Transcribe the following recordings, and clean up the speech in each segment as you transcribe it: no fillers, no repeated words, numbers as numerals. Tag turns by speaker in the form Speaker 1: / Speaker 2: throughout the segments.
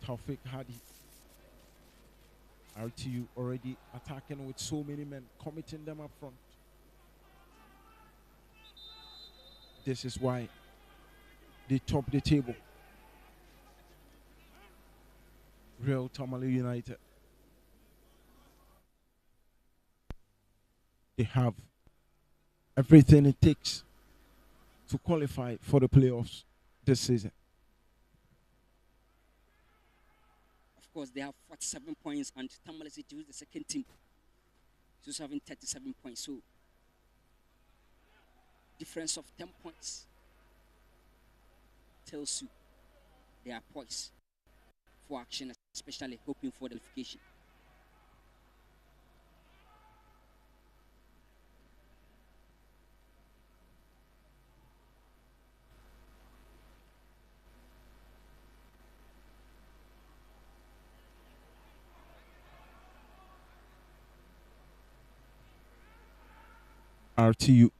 Speaker 1: Taufik Hadi. RTU already attacking with so many men, committing them up front. This is why they top the table. Real Tamale United. They have everything it takes to qualify for the playoffs this season.
Speaker 2: Of course, they have 47 points, and Tamale City is the second team, just having 37 points. So, difference of 10 points tells you they are poised for action, especially hoping for the qualification.
Speaker 1: RTU.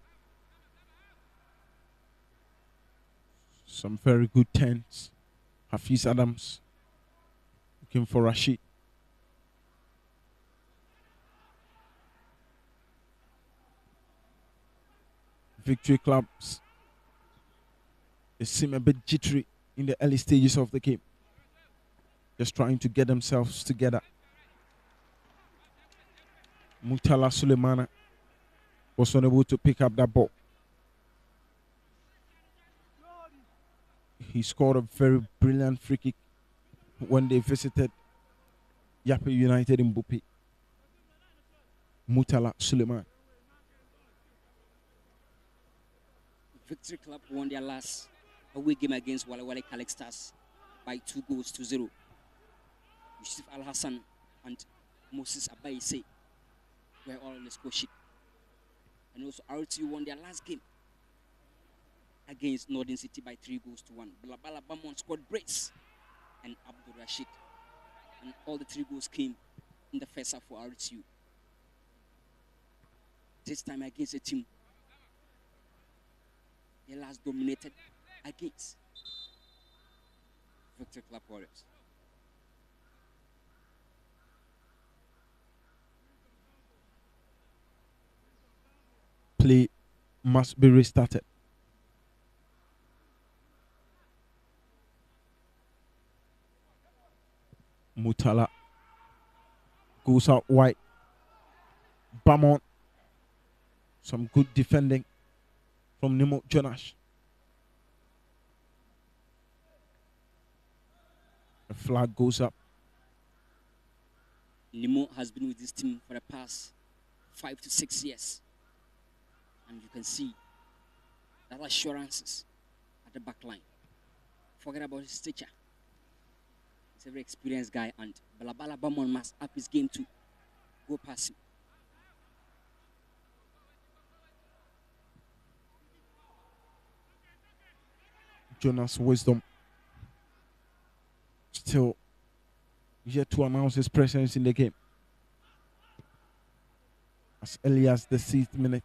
Speaker 1: Some very good tens. Hafiz Adams looking for Rashid. Victory clubs, they seem a bit jittery in the early stages of the game. Just trying to get themselves together. Mutala Sulemana was unable to pick up that ball. He scored a very brilliant free kick when they visited Yape United in Bupi. Mutala Suleiman.
Speaker 2: Victory Club won their last away game against Wale Wale Kalek Stars by 2-0. Yusuf Al Hassan and Moses Abayese were all on the score sheet. And also RTU won their last game against Northern City by 3-1. Balabala Bamon scored brace and Abdul Rashid. And all the 3 goals came in the first half for RTU. This time against a team they last dominated against Victory Club Warriors.
Speaker 1: Play must be restarted. Mutala goes out wide. Bamon. Some good defending from Nemo Jonash. The flag goes up.
Speaker 2: Nemo has been with this team for the past 5 to 6 years. And you can see that assurances at the back line. Forget about his stature. He's a very experienced guy, and Balabala Bamon must up his game to go past him.
Speaker 1: Jonas Wisdom still yet to announce his presence in the game. As early as the 6th minute.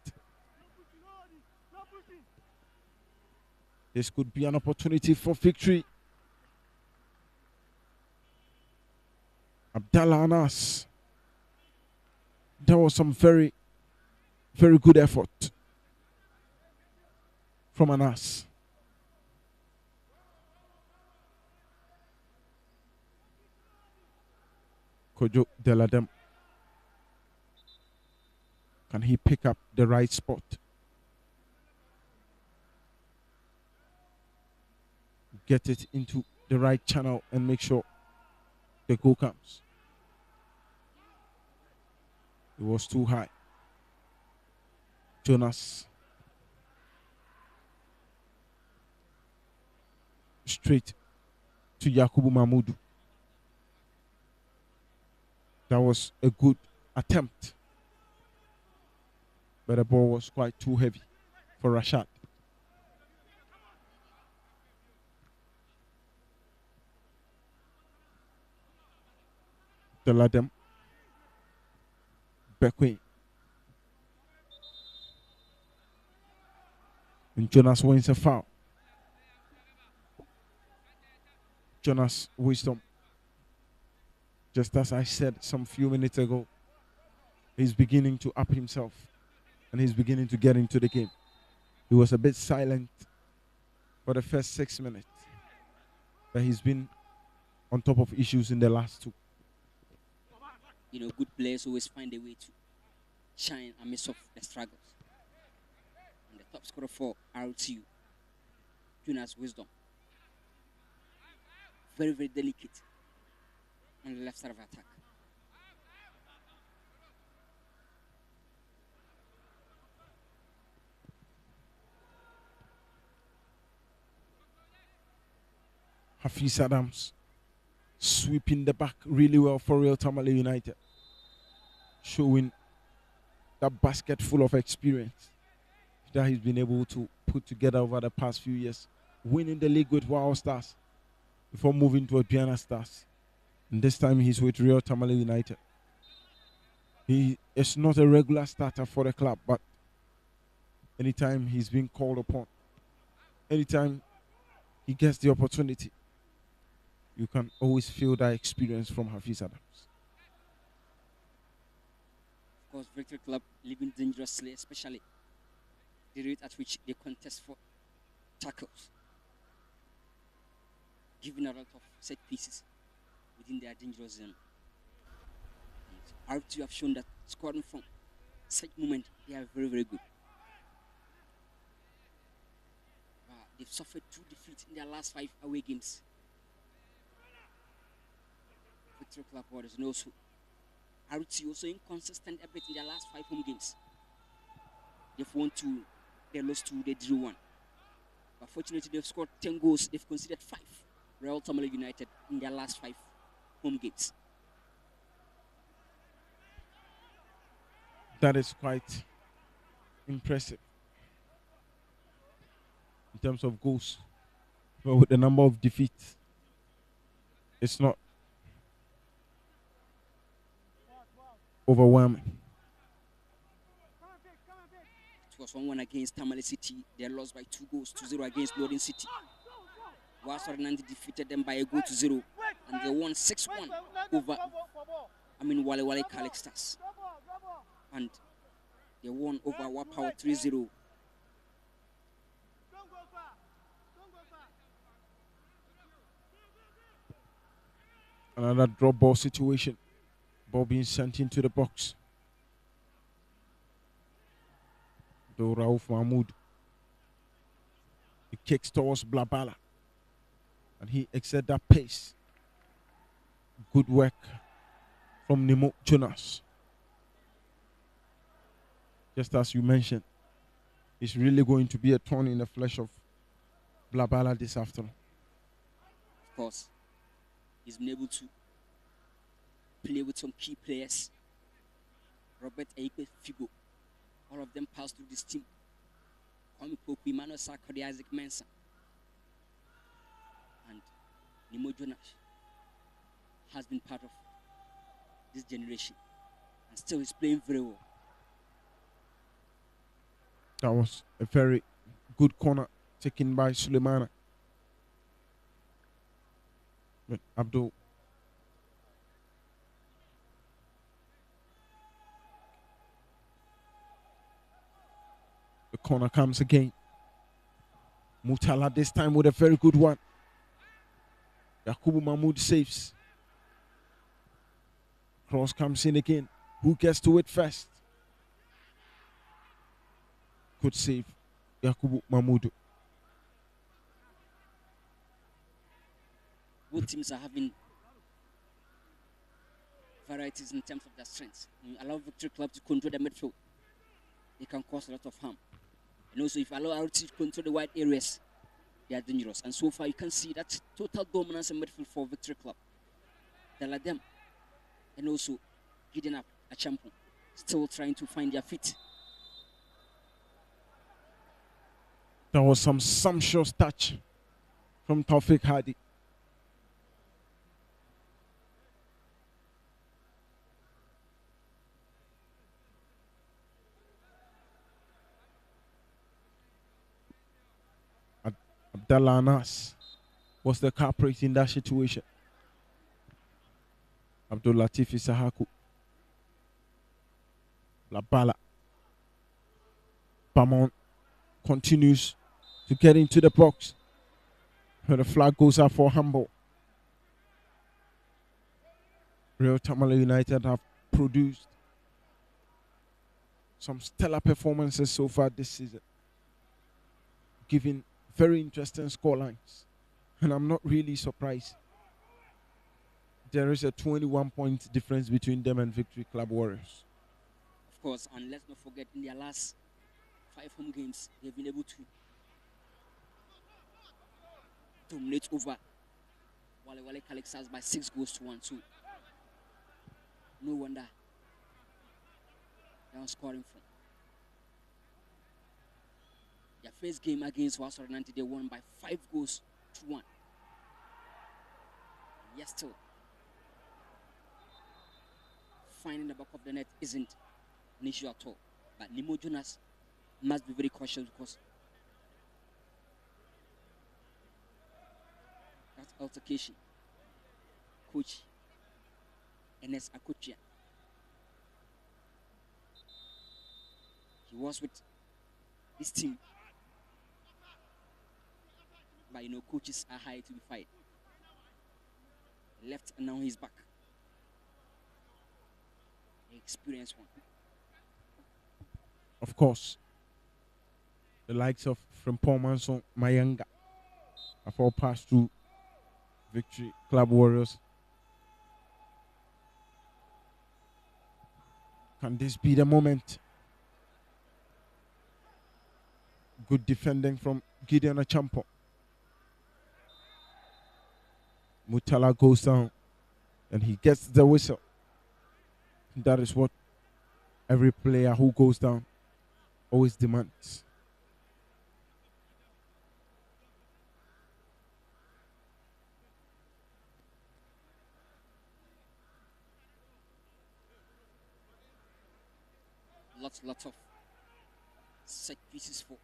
Speaker 1: This could be an opportunity for victory. Abdallah Anas. That was some very, very good effort from Anas. Kojo Deladem. Can he pick up the right spot? Get it into the right channel and make sure the goal comes. It was too high. Jonas. Straight to Yakubu Mahmoud. That was a good attempt. But the ball was quite too heavy for Rashad. The Ladem. Beckway. And Jonas wins a foul. Jonas Wisdom Just as I said some few minutes ago, he's beginning to up himself and he's beginning to get into the game. He was a bit silent for the first 6 minutes, but he's been on top of issues in the last two.
Speaker 2: Good players always find a way to shine amidst of the struggles. And the top scorer for RTU, Jonas Wisdom, very, very delicate on the left side of attack.
Speaker 1: Hafiz Adams sweeping the back really well for Real Tamale United, showing that basket full of experience that he's been able to put together over the past few years, winning the league with Wow Stars before moving to Aduana Stars. And this time he's with Real Tamale United. He is not a regular starter for the club, but anytime he's been called upon, anytime he gets the opportunity, you can always feel that experience from Hafiz Adams.
Speaker 2: Of course, Victory Club living dangerously, especially the rate at which they contest for tackles, giving a lot of set pieces within their dangerous zone. And RTU have shown that scoring from such moment, they are very, very good. They've suffered 2 defeats in their last 5 away games. Victory Club Warriors, and also RTU also inconsistent a bit in their last 5 home games. They've won 2, they lost 2, they drew 1. But fortunately, they've scored 10 goals. They've conceded 5. Real Tamale United in their last 5 home games.
Speaker 1: That is quite impressive in terms of goals. But with the number of defeats, it's not overwhelming.
Speaker 2: It was 1-1 against Tamale City. They lost by 2 goals to 0 against Loading City. Whilst Fernandi defeated them by a goal to 0, and they won 6-1 over Wale Wale Calixtas. And they won over our Power 3-0.
Speaker 1: Another drop ball situation. Ball being sent into the box. Though Rauf Mahmoud. He kicks towards Blabala. And he exerts that pace. Good work from Nemo Jonas. Just as you mentioned, it's really going to be a thorn in the flesh of Blabala this afternoon.
Speaker 2: Of course, he's been able to play with some key players. Robert Aike Figo. All of them passed through this team. Kwame Poku, Emmanuel Sarkodie, Isaac Mensah, and Nemo Jonas has been part of this generation. And still he's playing very well.
Speaker 1: That was a very good corner taken by Suleimana. But Abdul the corner comes again. Mutala this time with a very good one. Yakubu Mahmoud saves. Cross comes in again. Who gets to it first? Good save, Yakubu Mahmoud.
Speaker 2: Both teams are having varieties in terms of their strengths. When you allow Victory Club to control the midfield, they can cause a lot of harm. And also, if you allow RT to control the wide areas, they are dangerous. And so far, you can see that total dominance in midfield for Victory Club. Daladem and also Gideon up a champion, still trying to find their feet.
Speaker 1: There was some sumptuous touch from Taufik Hadi. Abdallah Anas was the culprit in that situation. Abdul Latif Isahaku. La Bala. Bamon continues to get into the box. The flag goes up for Humble. Real Tamale United have produced some stellar performances so far this season, giving very interesting scorelines. And I'm not really surprised. There is a 21-point difference between them and Victory Club Warriors.
Speaker 2: Of course, and let's not forget, in their last 5 home games, they've been able to dominate over Wale Calixtas by 6-1. So, no wonder they are scoring from. Their first game against Wasser 90, they won by 5-1. Yes, still, finding the back of the net isn't an issue at all. But Nemo Jonas must be very cautious because that altercation, coach Enes Akotia, he was with his team, but coaches are high to be fired. Left and now he's back. The experienced one.
Speaker 1: Of course, the likes of Frimpong Manson, Mayanga have all passed through Victory Club Warriors. Can this be the moment? Good defending from Gideon Achampo. Mutala goes down and he gets the whistle. That is what every player who goes down always demands.
Speaker 2: Lots of set pieces for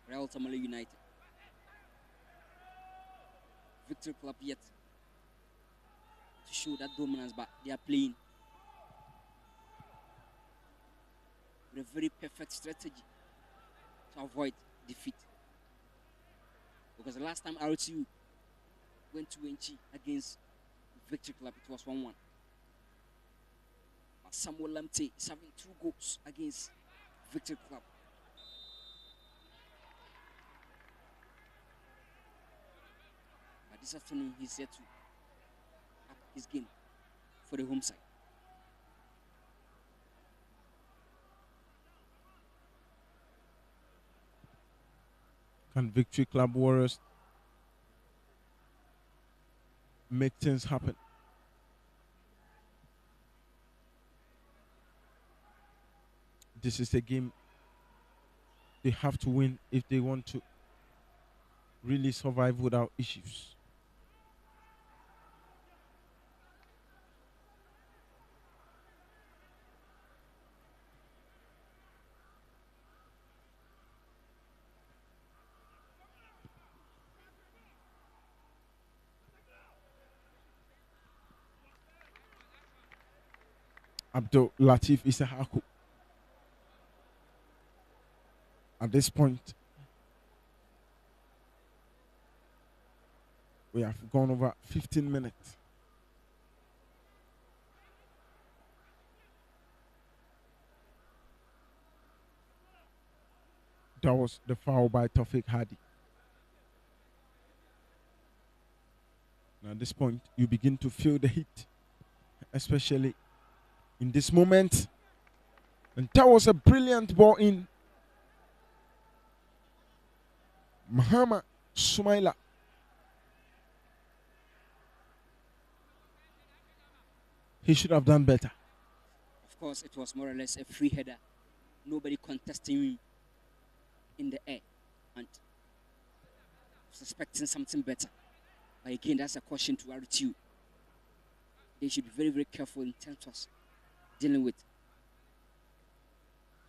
Speaker 2: Real Tamale United. Victory Club yet to show that dominance, but they are playing with a very perfect strategy to avoid defeat. Because the last time RTU went to Wenchi against Victory Club, it was 1-1. But Samuel Lamte is having 2 goals against Victory Club. But this afternoon, he's set to up his game for the home side.
Speaker 1: Can Victory Club Warriors make things happen? This is a game they have to win if they want to really survive without issues. Abdul Latif Isahaku. At this point, we have gone over 15 minutes. That was the foul by Tawfiq Hadi. Now at this point, you begin to feel the heat, especially in this moment. And that was a brilliant ball in. Mahama Sumaila. He should have done better.
Speaker 2: Of course, it was more or less a free header. Nobody contesting him in the air and suspecting something better. But again, that's a caution to RTU. They should be very, very careful in terms of dealing with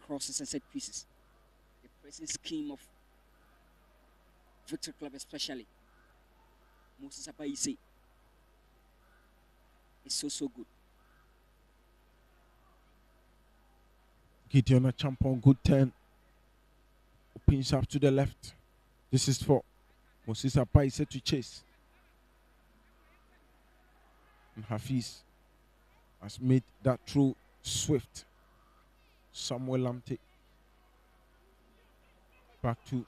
Speaker 2: crosses and set pieces. The pressing scheme of Victory Club especially, Moses Abayise, is so good.
Speaker 1: Gideon Champon, good turn. Opens up to the left. This is for Moses Apaise to chase. And Hafiz has made that through swift. Samuel Lamte. Back to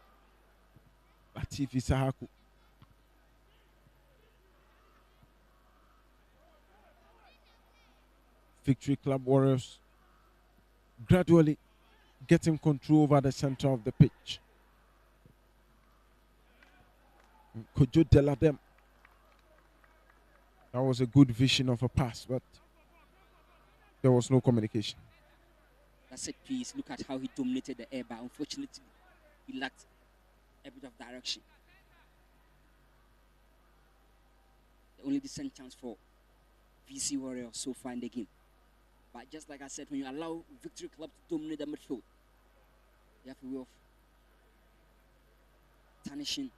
Speaker 1: Latif Isahaku. Victory Club Warriors gradually getting control over the center of the pitch. Kojo Deladem. That was a good vision of a pass, but there was no communication.
Speaker 2: That's it, please. Look at how he dominated the air, but unfortunately, he lacked a bit of direction. The only decent chance for VC Warriors so far in the game. But just like I said, when you allow Victory Club to dominate the midfield, you have a way of tarnishing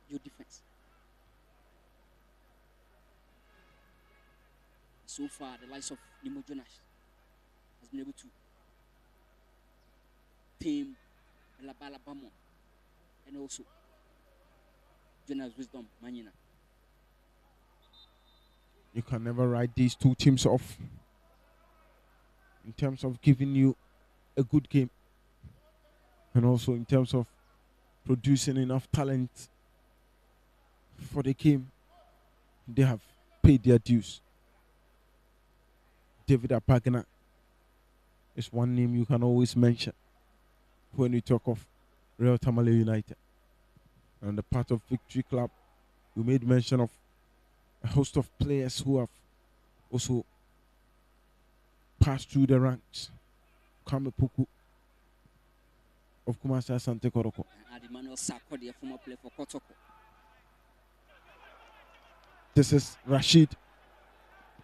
Speaker 2: your defense. So far, the likes of Nimo Jonas has been able to tame Elabala Bamo and also Jonas Wisdom Manina.
Speaker 1: You can never write these two teams off in terms of giving you a good game and also in terms of producing enough talent for the game. They have paid their dues. David Apagana is one name you can always mention when you talk of Real Tamale United. And the part of Victory Club, we made mention of a host of players who have also passed through the ranks. Kame Puku of Kumasi Asante Koroko.
Speaker 2: And Emmanuel Sako, the former player for Kotoko.
Speaker 1: This is Rashid.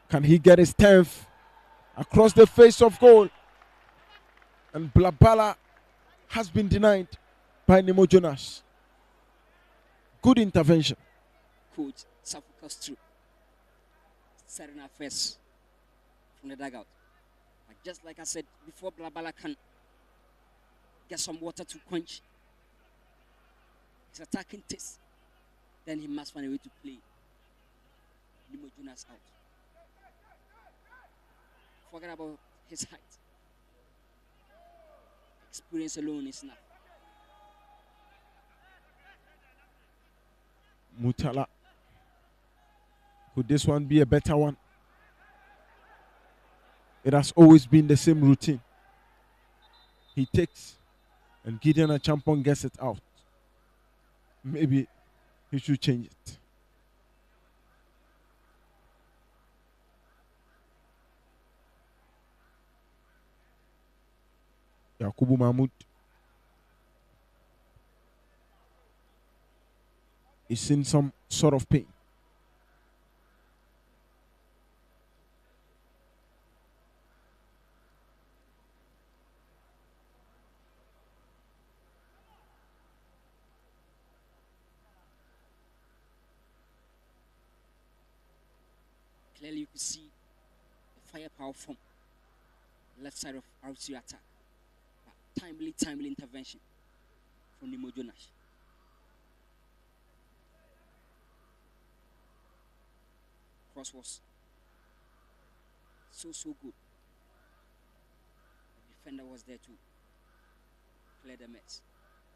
Speaker 1: Can he get his 10th across the face of goal? And Blabala has been denied by Nemo Jonas. Good intervention.
Speaker 2: Coach Safu Castro setting our face from the dugout. But just like I said, before Blabala can get some water to quench his attacking taste, then he must find a way to play Nemo Jonas out. Forget about his height. Experience alone is enough.
Speaker 1: Mutala. Could this one be a better one? It has always been the same routine. He takes and Gideon Achampong gets it out. Maybe he should change it. Yakubu Mahmoud is in some sort of pain.
Speaker 2: Clearly, you can see the firepower from left side of RC attack. But timely intervention from Nemo Jonas. Cross was so good. The defender was there to clear the mess.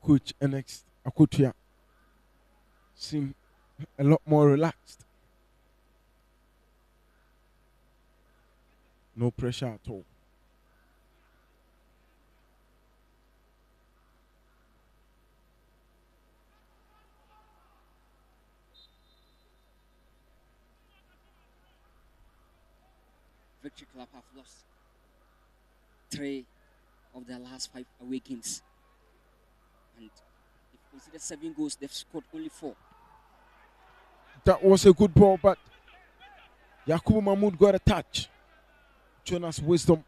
Speaker 1: Coach NX Akutia seem a lot more relaxed. No pressure at all.
Speaker 2: Victory Club have lost 3 of their last 5 away games. And if you consider 7 goals, they've scored only 4.
Speaker 1: That was a good ball, but Yakubu Mahmoud got a touch. Jonas Wisdom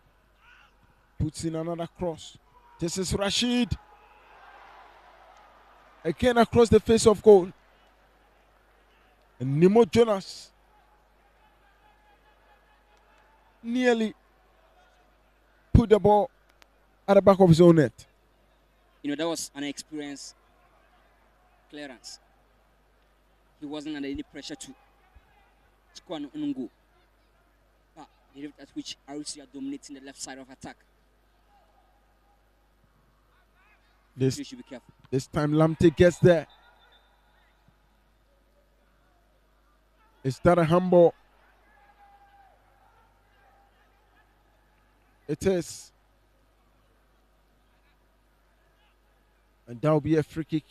Speaker 1: puts in another cross. This is Rashid. Again across the face of goal. And Nemo Jonas nearly put the ball at the back of his own net.
Speaker 2: That was an experienced clearance. He wasn't under any pressure to score an own goal. But the rate at which RC are dominating the left side of attack. You should be careful.
Speaker 1: This time Lamptey gets there. Is that a handball? It is. And that will be a free kick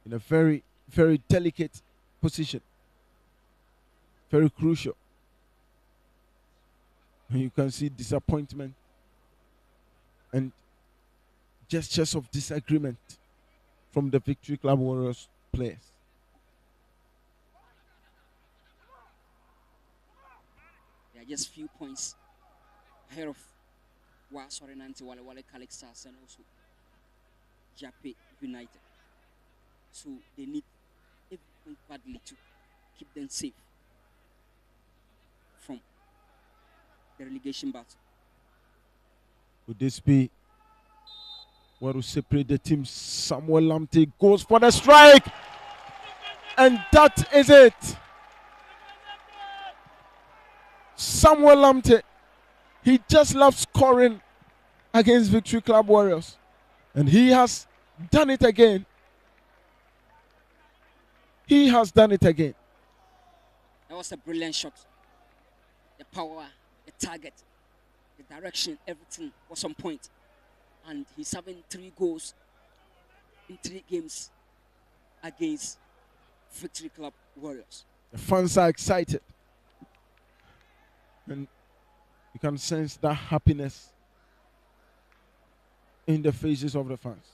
Speaker 1: in a very, very delicate position. Very crucial. And you can see disappointment and gestures of disagreement from the Victory Club Warriors players.
Speaker 2: There are just few points ahead of Wasorenanti Wale Calixtas and also Jape United. So they need everything badly to keep them safe from the relegation battle.
Speaker 1: Would this be what will separate the teams? Samuel Lamptey goes for the strike, and that is it. Samuel Lamptey, he just loves scoring against Victory Club Warriors, and he has done it again. He has done it again.
Speaker 2: That was a brilliant shot. The power, the target, the direction, everything was on point. And he's having 3 goals in 3 games against Victory Club Warriors.
Speaker 1: The fans are excited. And you can sense that happiness in the faces of the fans.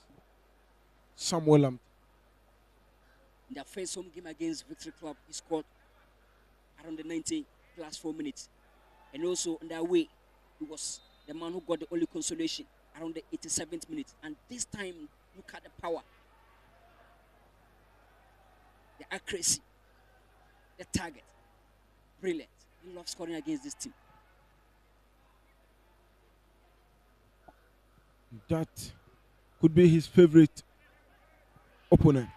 Speaker 1: Samuel Lamptey.
Speaker 2: In their first home game against Victory Club, he scored around the 90 plus 4 minutes. And also on their way, he was the man who got the only consolation around the 87th minute. And this time, look at the power, the accuracy, the target. Brilliant. He loves scoring against this team.
Speaker 1: That could be his favorite opponent.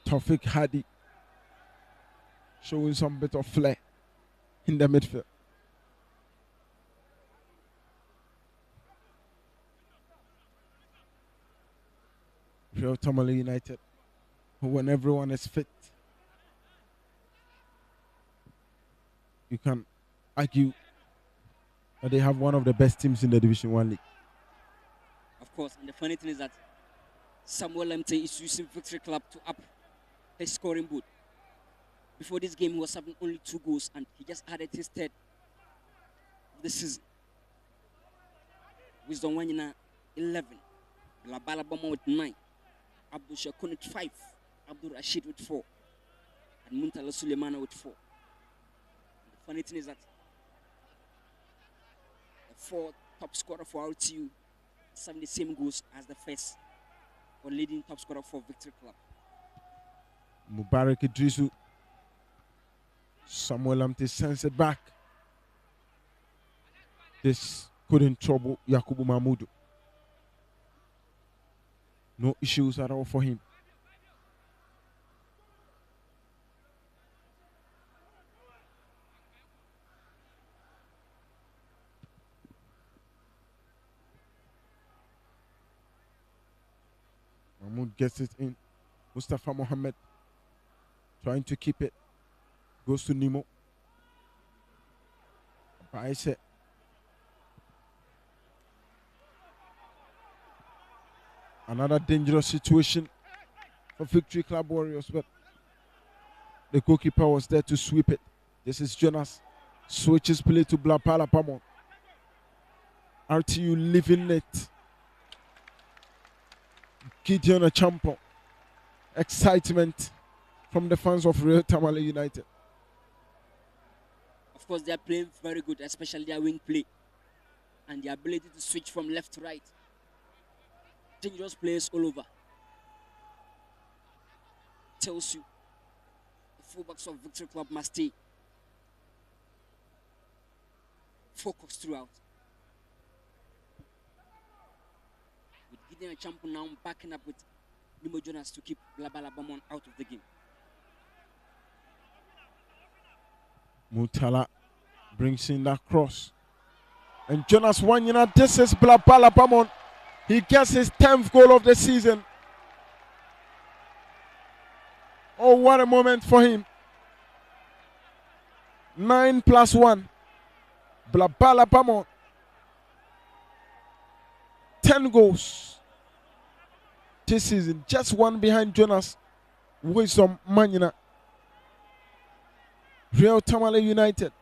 Speaker 1: Taufik Hadi showing some bit of flair in the midfield. Real Tamale United, when everyone is fit, you can argue that they have one of the best teams in the Division 1 league.
Speaker 2: Of course, and the funny thing is that Samuel Lamptey is using Victory Club to up his scoring board. Before this game, he was having only 2 goals, and he just added his 3rd of the season. Wisdom Wanyina 11, Labala Bama with 9, Abdul Shakun with 5, Abdul Rashid with 4, and Muntala Suleimana with 4. And the funny thing is that the 4th top scorer for RTU is having the same goals as the first or leading top scorer for Victory Club.
Speaker 1: Mubarak Idrisu. Samuel Lamptey sends it back. This couldn't trouble Yakubu Mahmoud. No issues at all for him. Mahmoud gets it in. Mustafa Mohammed trying to keep it. Goes to Nemo. Baise. Another dangerous situation for Victory Club Warriors, but the goalkeeper was there to sweep it. This is Jonas. Switches play to Blapala Pamo. RTU living it. Gideon Achampo. Excitement from the fans of Real Tamale United.
Speaker 2: Of course, they are playing very good, especially their wing play and the ability to switch from left to right. Dangerous players all over. Tells you the fullbacks of Victory Club must stay focused throughout. With Gideon Champo now backing up with Nimo Jonas to keep Blabala Bamon out of the game.
Speaker 1: Mutala brings in that cross. And Jonas Wanyina, this is Blabala Bamon. He gets his 10th goal of the season. Oh, what a moment for him. 9+1. Blabala Bamon. 10 goals this season. Just one behind Jonas Wisdom Manina. Real Tamale United.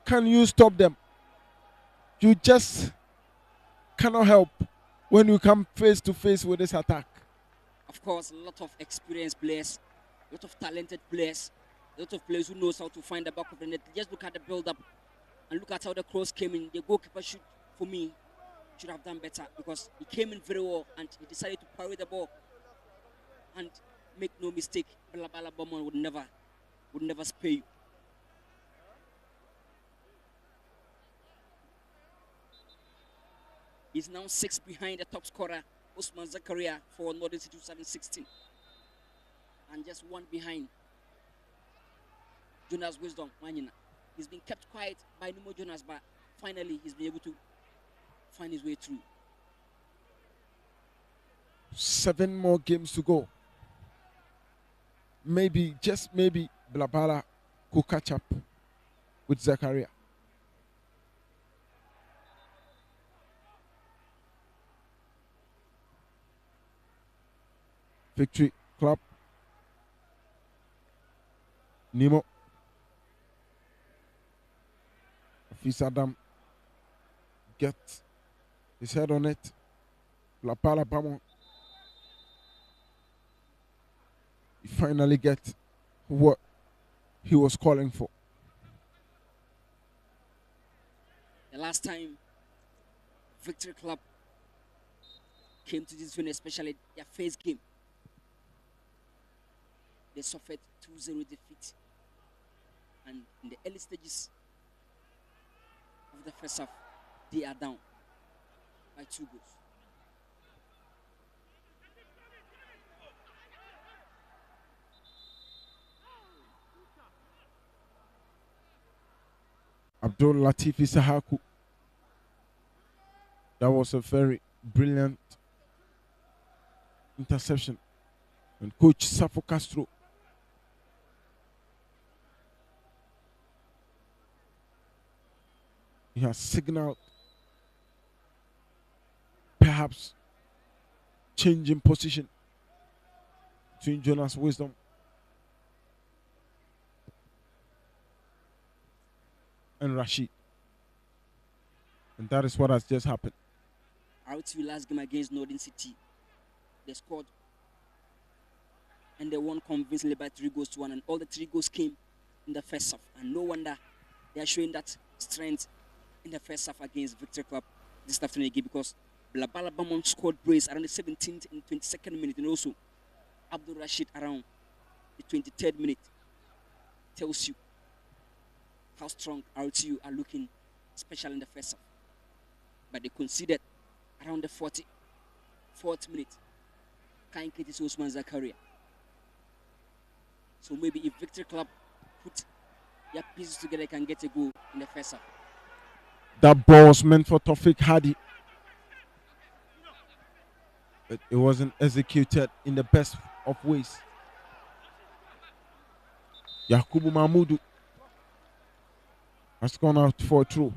Speaker 1: Can you stop them? You just cannot help when you come face to face with this attack.
Speaker 2: Of course, a lot of experienced players, a lot of talented players, a lot of players who knows how to find the back of the net. Just look at the build-up and look at how the cross came in. The goalkeeper should have done better because he came in very well and he decided to parry the ball. And make no mistake, Blabala Bowman would never spare you. He's now 6 behind the top scorer, Usman Zakaria, for Northern City 2016. And just 1 behind Jonas Wisdom Manina. He's been kept quiet by Nimo Jonas, but finally he's been able to find his way through.
Speaker 1: 7 more games to go. Maybe, just maybe, Blabala could catch up with Zakaria. Victory Club. Nemo. Fils Adam get his head on it. Blabala Bamon. He finally gets what he was calling for.
Speaker 2: The last time Victory Club came to this venue, especially their first game, they suffered 2-0 defeat. And in the early stages of the first half, they are down by 2 goals.
Speaker 1: Abdul Latif Isahaku. That was a very brilliant interception. And Coach Safo Castro he has signaled perhaps changing position between Jonas Wisdom and Rashid. And that is what has just happened.
Speaker 2: RTU last game against Northern City, they scored and they won convincingly by 3-1, and all the 3 goals came in the first half. And no wonder they are showing that strength in the first half against Victory Club this afternoon again, because Blabala Bamon scored brace around the 17th and 22nd minute, and also Abdul Rashid around the 23rd minute. Tells you how strong RTU are looking, especially in the first half. But they conceded around the 44th minute. Kain Ketis Osman Zakaria. So maybe if Victory Club put their pieces together, can get a goal in the first half.
Speaker 1: That ball was meant for Tawfiq Hadi. But it wasn't executed in the best of ways. Yakubu Mahmoud has gone out for a throw.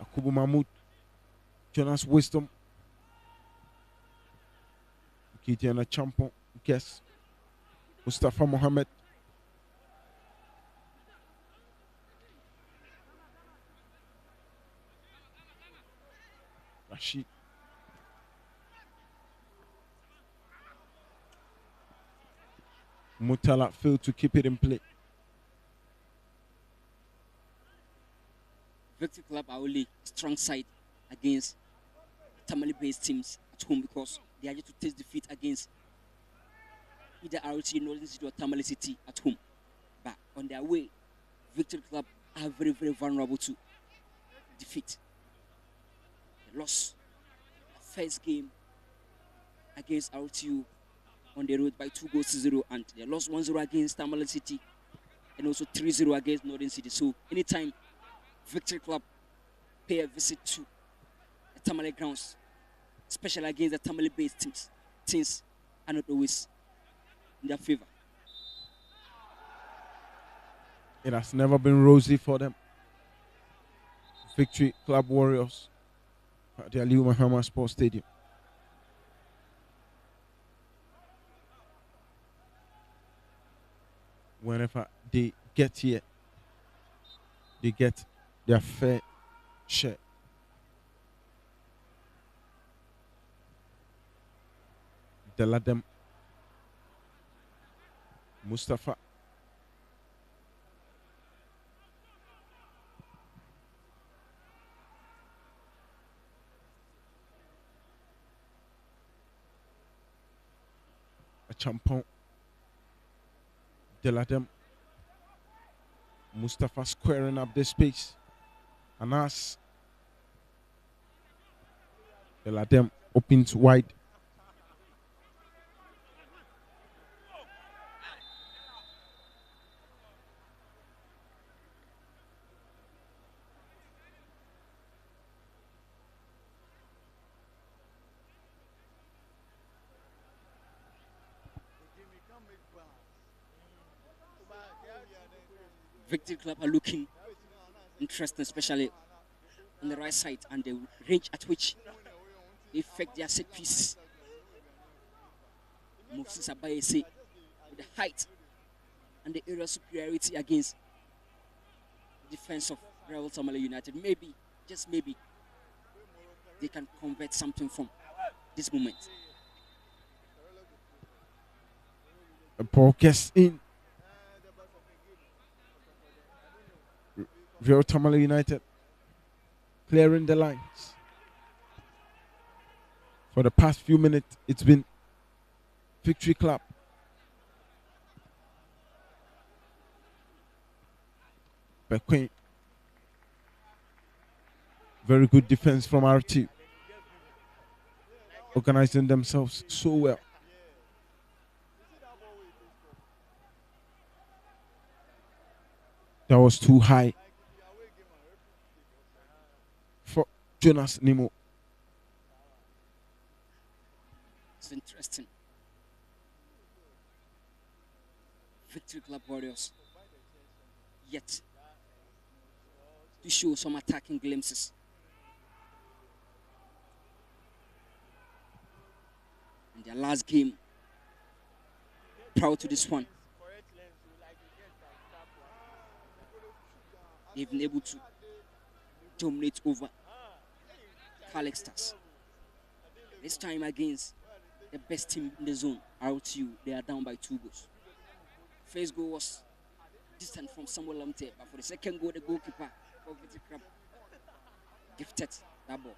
Speaker 1: Yakubu Mahmoud, Jonas Wisdom, Kitiana Champon, Guess, Mustafa Mohammed, Rashid, Mutala failed to keep it in play.
Speaker 2: Victory Club are only strong side against Tamale-based teams at home because they are yet to taste defeat against either RT Northern City or Tamale City at home. But on their way, Victory Club are very, very vulnerable to defeat. They lost the first game against RTU on the road by 2-0, and they lost 1-0 against Tamale City and also 3-0 against Northern City. So anytime Victory Club pay a visit to the Tamale grounds, especially against the Tamale-based teams, things are not always in their favor.
Speaker 1: It has never been rosy for them. Victory Club Warriors at the Aliu Mahama Sports Stadium. Whenever they get here, they get their fair share. Deladem, Mustafa, a champon. Deladem, Mustafa squaring up the space. Anas, Deladem opens wide.
Speaker 2: Victory Club are looking interesting, especially on the right side, and the range at which they effect their set pieces. Moses Abayese with the height and the area superiority against the defense of Real Tamale United. Maybe, just maybe, they can convert something from this moment.
Speaker 1: The ball gets in. Real Tamale United clearing the lines. For the past few minutes, it's been Victory Club. Bequin. Very good defense from RT. Organizing themselves so well. That was too high for Jonas Nemo.
Speaker 2: It's interesting. Victory Club Warriors yet to show some attacking glimpses. In their last game, prior to this one, they've been able to dominate over Calextas. This time against the best team in the zone, RTU, they are down by 2 goals. First goal was distant from Samuel Lamte, but for the second goal, the goalkeeper of Victory Club gifted that ball.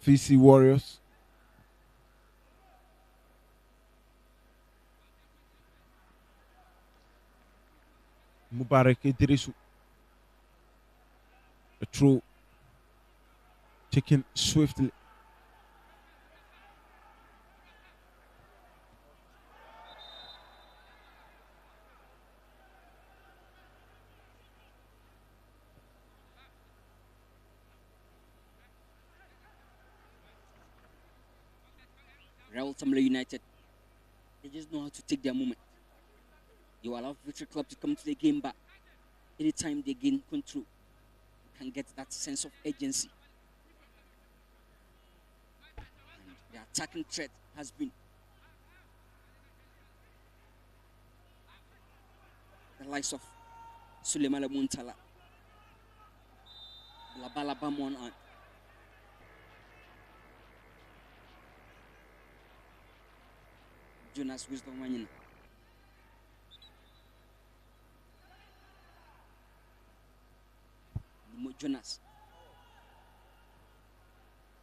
Speaker 1: VC Warriors. Mubarak Idrisu. A throw taken swiftly.
Speaker 2: Real Tamale United They just know how to take their moment. You allow Victory Club to come to the game, but anytime they gain control, you can get that sense of urgency. And the attacking threat has been the likes of Suleiman Muntala, Labala Bamon, and Jonas Wisdom Wanyina. Jonas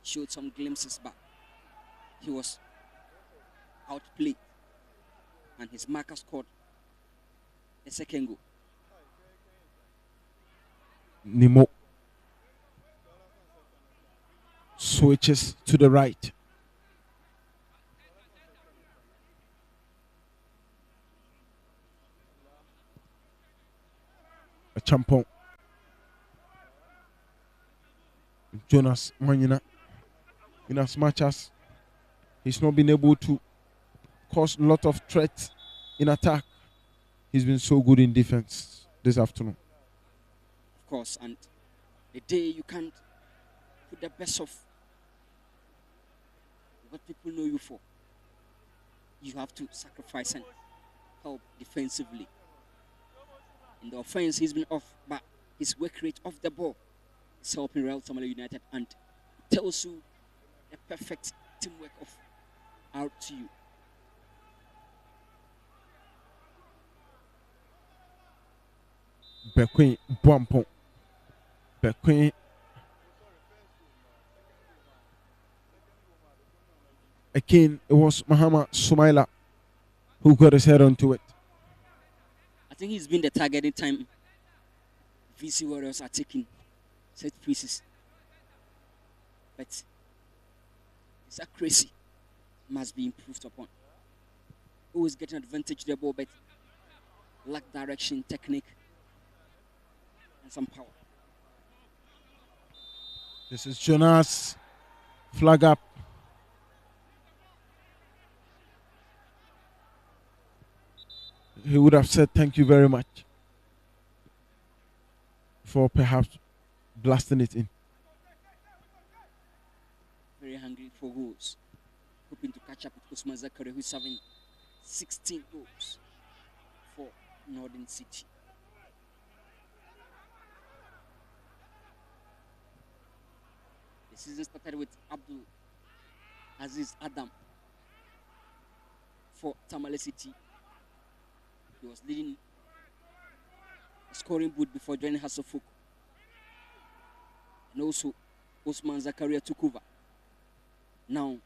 Speaker 2: showed some glimpses, but he was outplayed, and his marker scored the second goal.
Speaker 1: Nimo switches to the right. A champon. Jonas Manyina, in as much as he's not been able to cause a lot of threats in attack, he's been so good in defense this afternoon.
Speaker 2: Of course, and the day you can't put the best of what people know you for, you have to sacrifice and help defensively. In the offense, he's been off, but his work rate off the ball is helping Real Tamale United, and it tells you the perfect teamwork of RTU.
Speaker 1: Bequin Buampon. Bequin. Again, it was Mahama Sumaila who got his head onto it.
Speaker 2: I think he's been the target anytime VC Warriors are taking set pieces. But his accuracy must be improved upon. Always getting advantage of the ball, but lack direction, technique, and some power.
Speaker 1: This is Jonas. Flag up. He would have said thank you very much for perhaps blasting it in.
Speaker 2: Very hungry for goals. Hoping to catch up with Usman Zakari, who's having 16 goals for Northern City. The season started with Abdul Aziz Adam for Tamale City. He was leading a scoring boot before joining Hasselhoff. And also, Osman Zakaria took over. Now,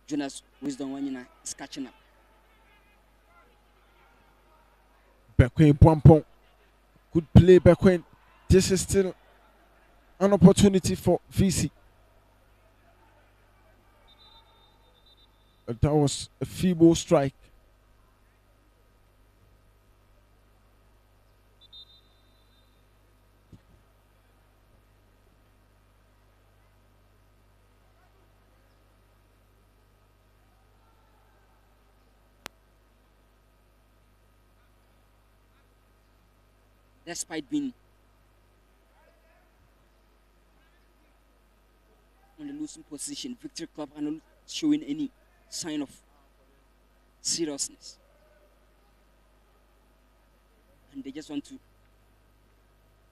Speaker 2: Jonas Wisdom Wanyina is catching up.
Speaker 1: Bequin Buampon. Good play, Bequin. This is still an opportunity for VC. But that was a feeble strike.
Speaker 2: Despite being on the losing position, Victory Club are not showing any sign of seriousness. And they just want to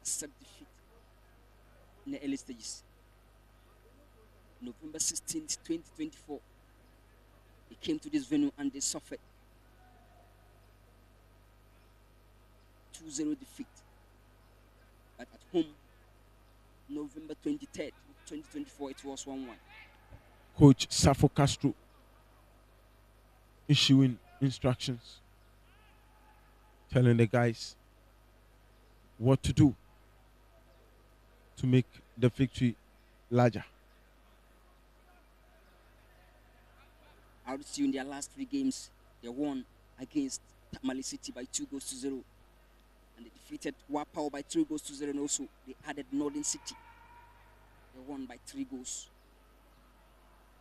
Speaker 2: accept defeat in the early stages. November 16th, 2024, they came to this venue and they suffered 2-0 defeat. But at home, November 23rd, 2024, it was 1-1.
Speaker 1: Coach Safo Castro issuing instructions, telling the guys what to do to make the victory larger.
Speaker 2: RCU in their last 3 games, they won against Tamale City by 2-0. And they defeated Wapao by 3-0. And also, they added Northern City. They won by 3-1.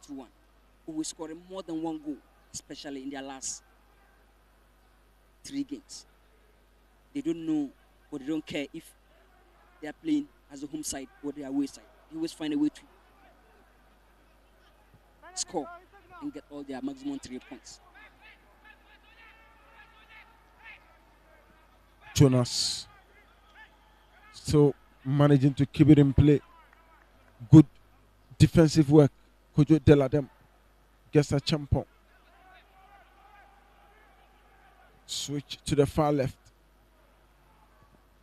Speaker 2: Who was scoring more than 1 goal, especially in their last 3 games. They don't know or they don't care if they are playing as a home side or the away side. They always find a way to score and get all their maximum 3 points.
Speaker 1: Jonas still managing to keep it in play. Good defensive work. Kojo Deladem gets a champon. Switch to the far left.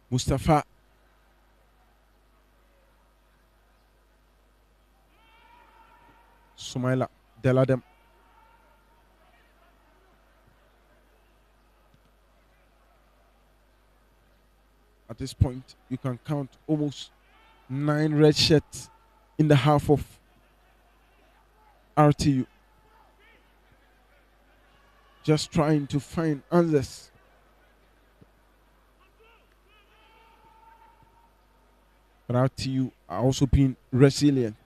Speaker 1: Mustafa. Sumaila Deladem. At this point, you can count almost 9 red shirts in the half of RTU. Just trying to find answers. But RTU are also being resilient.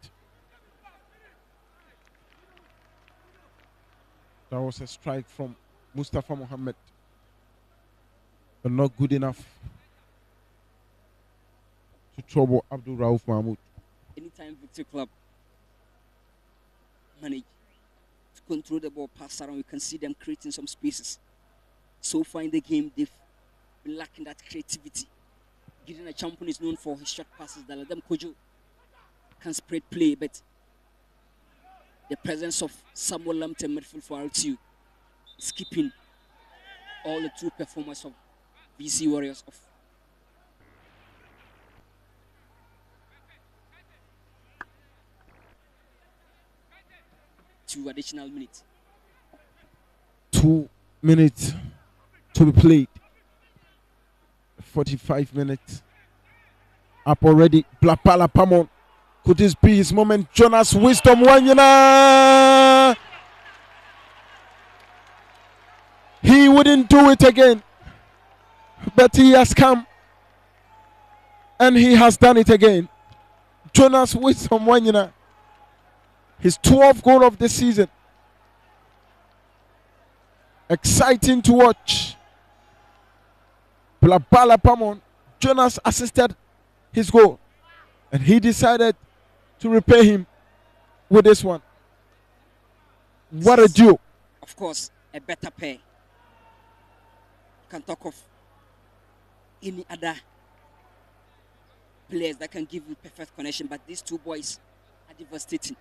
Speaker 1: That was a strike from Mustafa Mohammed, but not good enough to trouble Abdul Rauf Mahmoud.
Speaker 2: Anytime Victory Club manage to control the ball, pass around, you can see them creating some spaces. So far in the game, they've been lacking that creativity. Gideon a champion is known for his short passes. Daladem Kojo can spread play, but the presence of Samuel Lamte midfield for RTU is keeping all the 2 performers of VC Warriors off. Two additional minutes.
Speaker 1: 2 minutes to be played. 45 minutes up already. Blapala Pamon. Could this be his moment? Jonas Wisdom Wanyana. He wouldn't do it again. But he has come. And he has done it again. Jonas Wisdom Wanyana. His 12th goal of the season. Exciting to watch. Blabala Pamon. Jonas assisted his goal. And he decided to repay him with this one. What a duo.
Speaker 2: Of course, a better pair. You can talk of any other players that can give you perfect connection, but these 2 boys are devastating.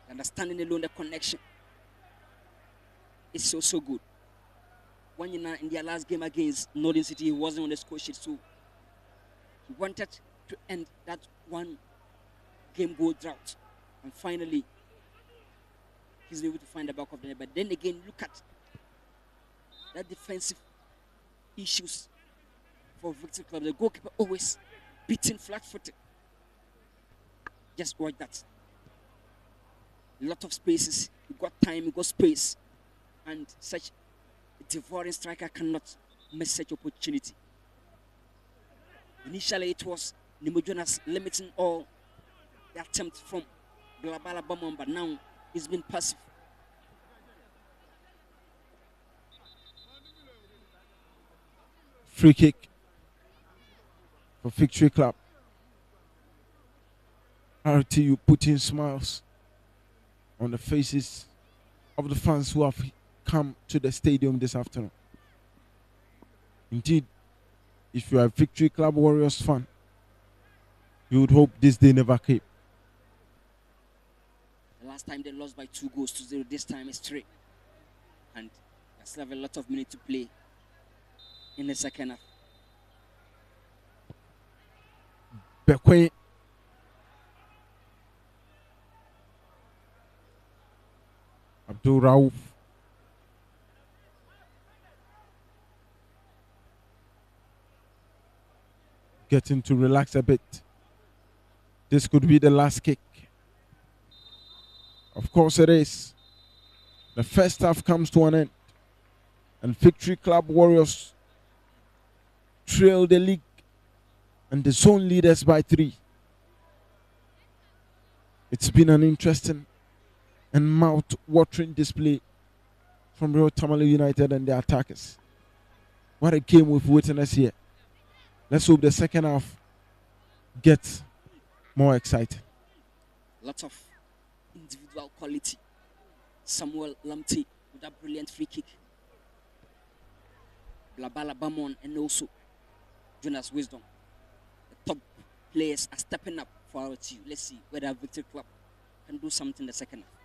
Speaker 2: Understanding alone the connection is so good. When in their last game against Northern City, he wasn't on the score sheet, so he wanted to end that 1 game goal drought, and finally he's able to find the back of the net. But then again, look at that defensive issues for Victory Club. The goalkeeper always beating flat-footed. Just watch that. A lot of spaces. You got time, you got space, and such a devouring striker cannot miss such opportunity. Initially, it was Nimo Jonas limiting all the attempts from Blabala Bamon, but now he's been passive.
Speaker 1: Free kick for Victory Club. RTU putting smiles on the faces of the fans who have come to the stadium this afternoon. Indeed, if you are a Victory Club Warriors fan, you would hope this day never came.
Speaker 2: The last time they lost by 2-0, this time it's 3. And they still have a lot of minutes to play in the second half.
Speaker 1: Bekwe. Abdul Rauf. Getting to relax a bit. This could be the last kick. Of course it is. The first half comes to an end. And Victory Club Warriors trail the league and the zone leaders by 3. It's been an interesting and mouth-watering display from Real Tamale United and the attackers. What a game we've witnessed here. Let's hope the second half gets more exciting.
Speaker 2: Lots of individual quality. Samuel Lamte with that brilliant free kick. Blabala Bamon and also Jonas Wisdom. The top players are stepping up for our team. Let's see whether Victory Club can do something in the second half.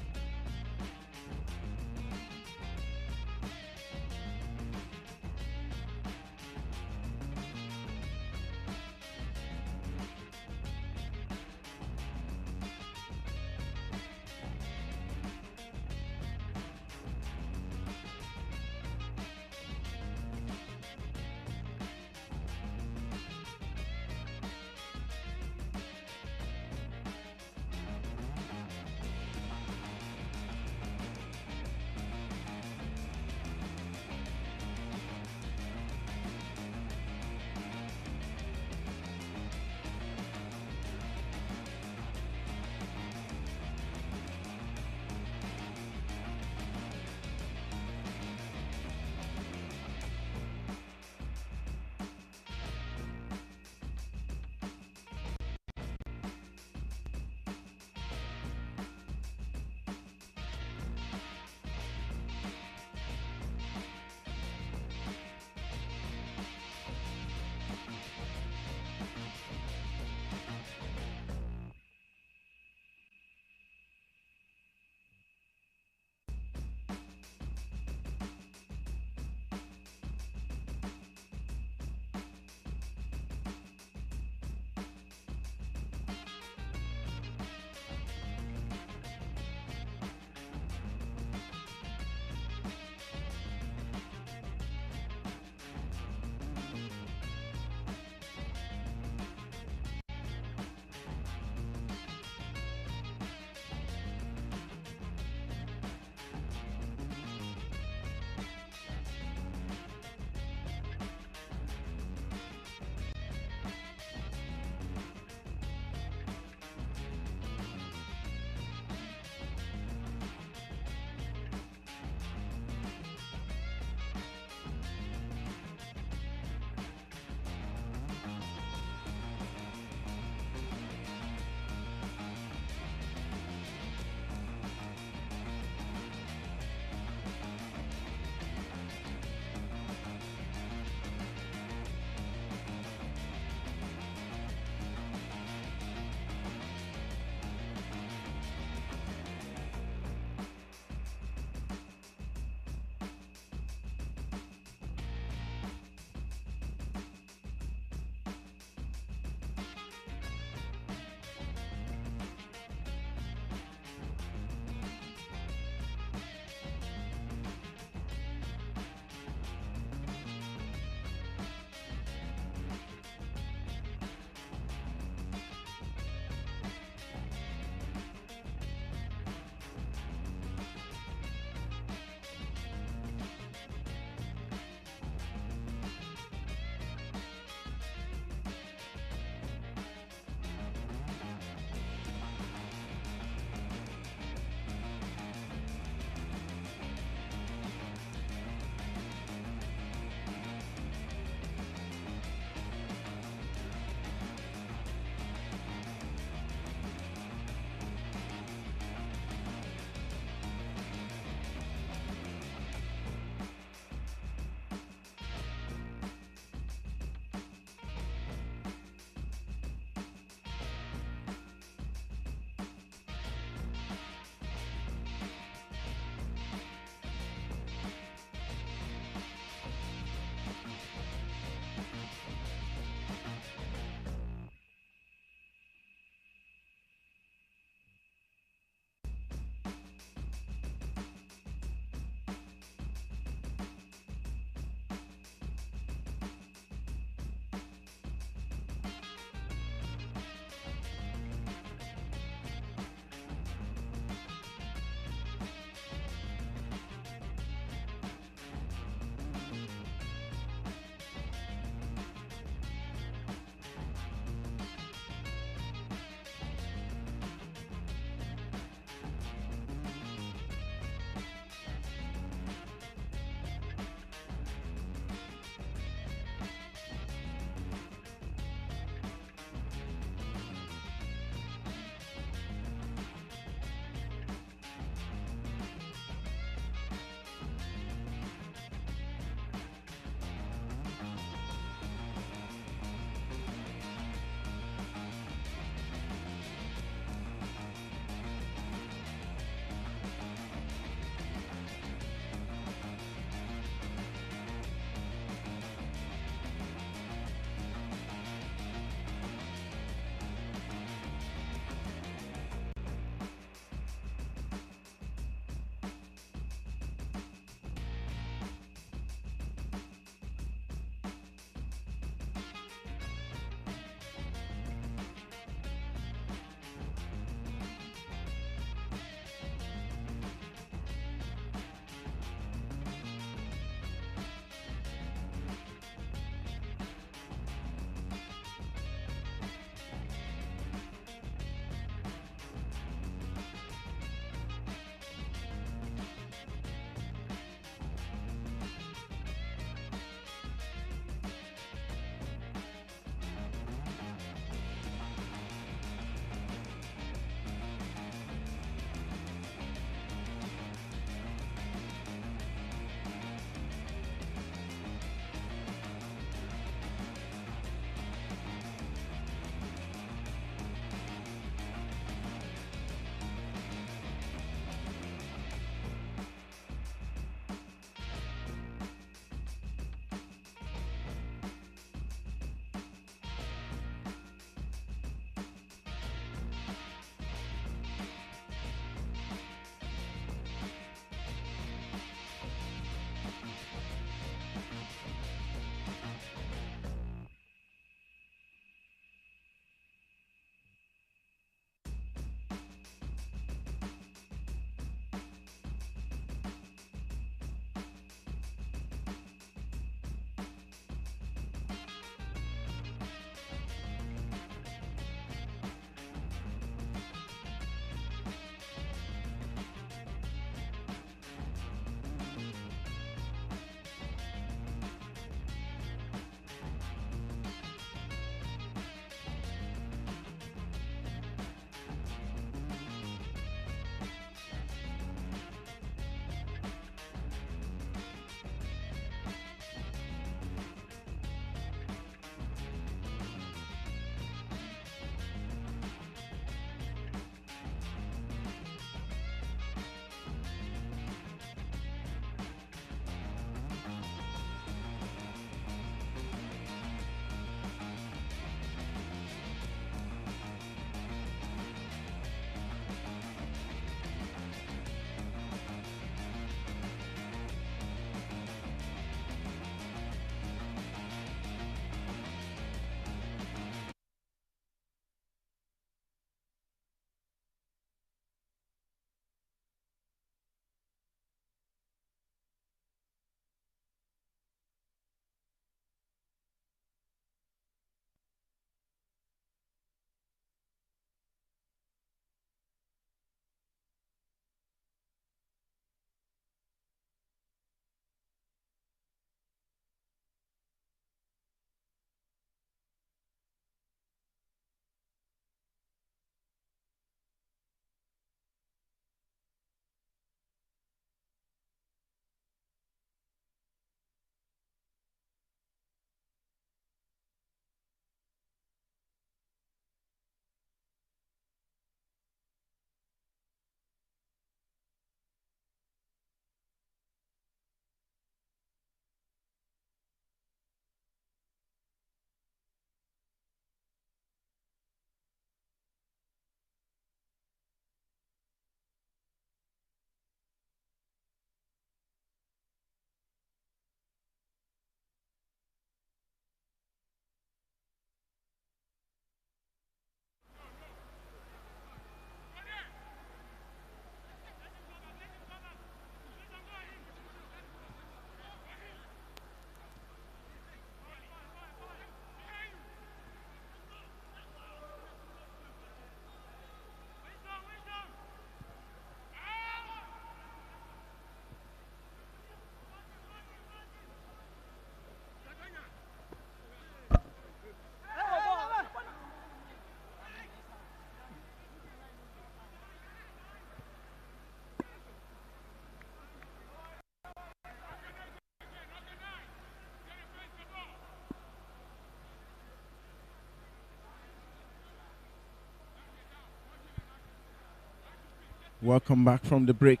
Speaker 1: Welcome back from the break.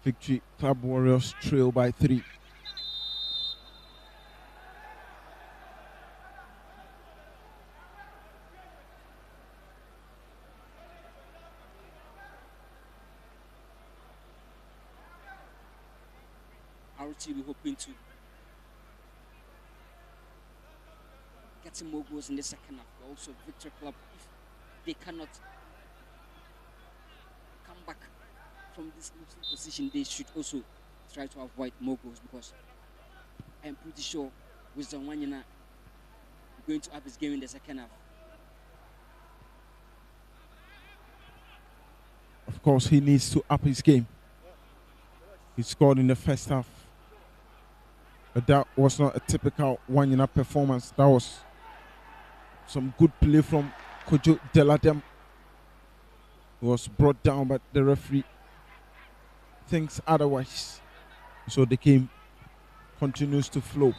Speaker 1: Victory Club Warriors trail by 3.
Speaker 2: RT will be hoping to get some more goals in the second half. But also, Victory Club, if they cannot come back from this losing position, they should also try to avoid more goals, because I am pretty sure Wisdom Wanyana is going to up his game in the second half.
Speaker 1: Of course, he needs to up his game. He scored in the first half. But that was not a typical Wanyana performance. That was some good play from Kojo Deladem. He was brought down, but the referee thinks otherwise. So the game continues to flow.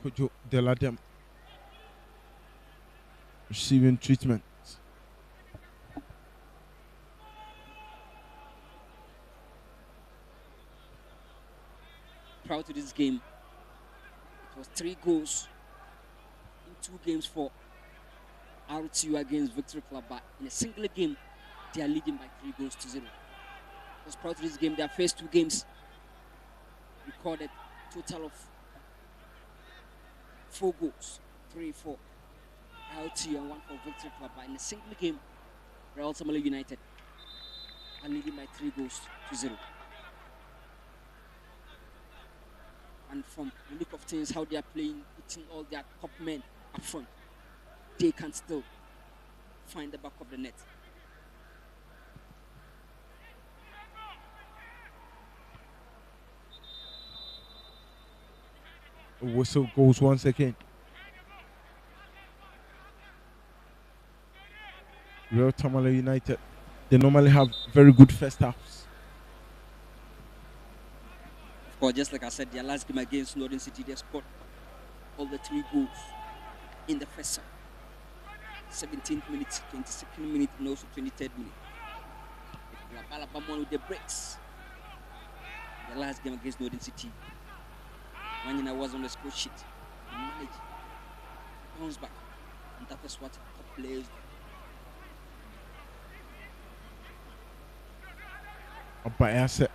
Speaker 1: Kojo Deladem receiving treatment.
Speaker 2: Prior to this game, it was 3 goals in 2 games for RTU against Victory Club, but in a single game, they are leading by 3 goals to 0. Because prior to this game, their first 2 games recorded total of 4 goals, 3 for RTU and 1 for Victory Club. But in a single game, Real Tamale United are leading by 3 goals to 0. And from the look of things, how they are playing, putting all their top men up front, they can still find the back of the net.
Speaker 1: A whistle goes once again. Real Tamale United, they normally have very good first halves.
Speaker 2: Of course, just like I said, their last game against Northern City, they scored all the 3 goals in the first half. 17th minute, 22nd minute, and also 23rd minute. Alabama with the breaks. The last game against Northern City, Wanyana was on the score sheet. He managed to bounce back, and that is what top players do.
Speaker 1: Abayase.